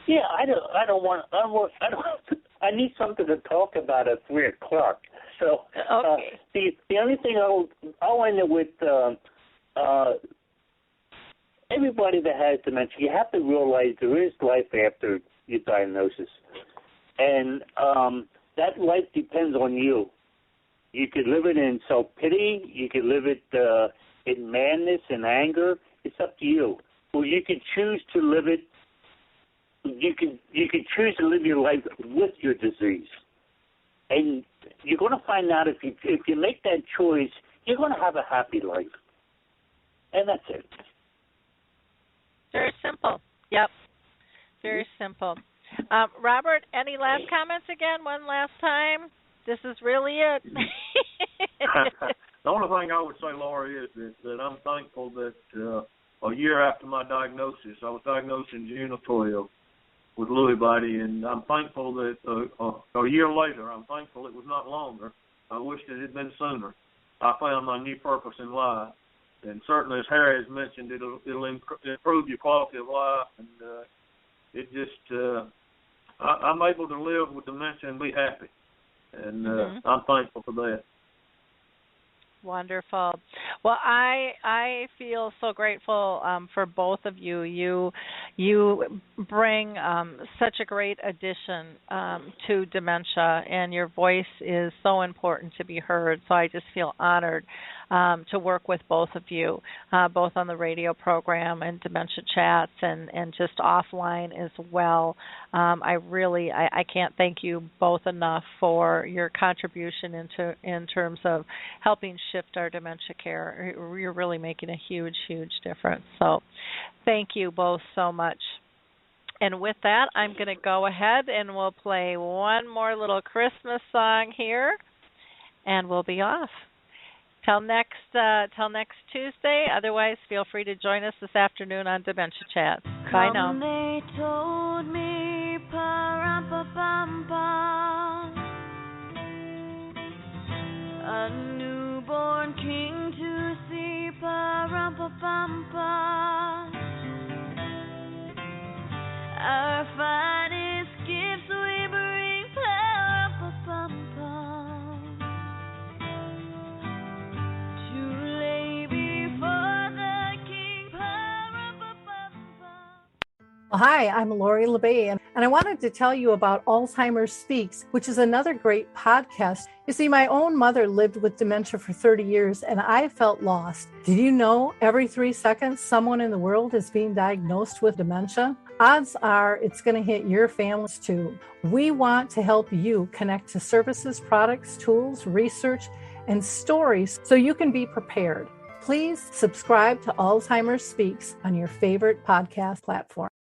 Yeah, I need something to talk about at 3 o'clock. So okay. The only thing I'll end it with everybody that has dementia, you have to realize there is life after your diagnosis. And that life depends on you. You could live it in self-pity. You could live it in madness and anger. It's up to you. Or you can choose to live it. You can choose to live your life with your disease. And you're going to find out if you make that choice, you're going to have a happy life. And that's it. Very simple. Yep. Very simple. Robert, any last comments again, one last time? This is really it. The only thing I would say, Laurie, is that I'm thankful that a year after my diagnosis, I was diagnosed in June of 12 with Lewy body, and I'm thankful that a year later, I'm thankful it was not longer. I wished it had been sooner. I found my new purpose in life. And certainly, as Harry has mentioned, it'll improve your quality of life, and it just I'm able to live with dementia and be happy, and I'm thankful for that. Wonderful. Well, I feel so grateful for both of you. You bring such a great addition to dementia, and your voice is so important to be heard. So I just feel honored to work with both of you, both on the radio program and Dementia Chats, and just offline as well. I can't thank you both enough for your contribution in terms of helping shift our dementia care. You're really making a huge, huge difference. So thank you both so much. And with that, I'm going to go ahead and we'll play one more little Christmas song here, and we'll be off. Till next Tuesday. Otherwise, feel free to join us this afternoon on Dementia Chats. Bye now. They told me, pa-rum-pa-pum-pum, a newborn king to see, pa-rum-pa-pum-pum. Our finest gifts we bring, pa-rum-pa-pum-pum. Well, hi, I'm Lori LeBay, and I wanted to tell you about Alzheimer Speaks, which is another great podcast. You see, my own mother lived with dementia for 30 years, and I felt lost. Did you know every 3 seconds someone in the world is being diagnosed with dementia? Odds are it's going to hit your families too. We want to help you connect to services, products, tools, research, and stories so you can be prepared. Please subscribe to Alzheimer Speaks on your favorite podcast platform.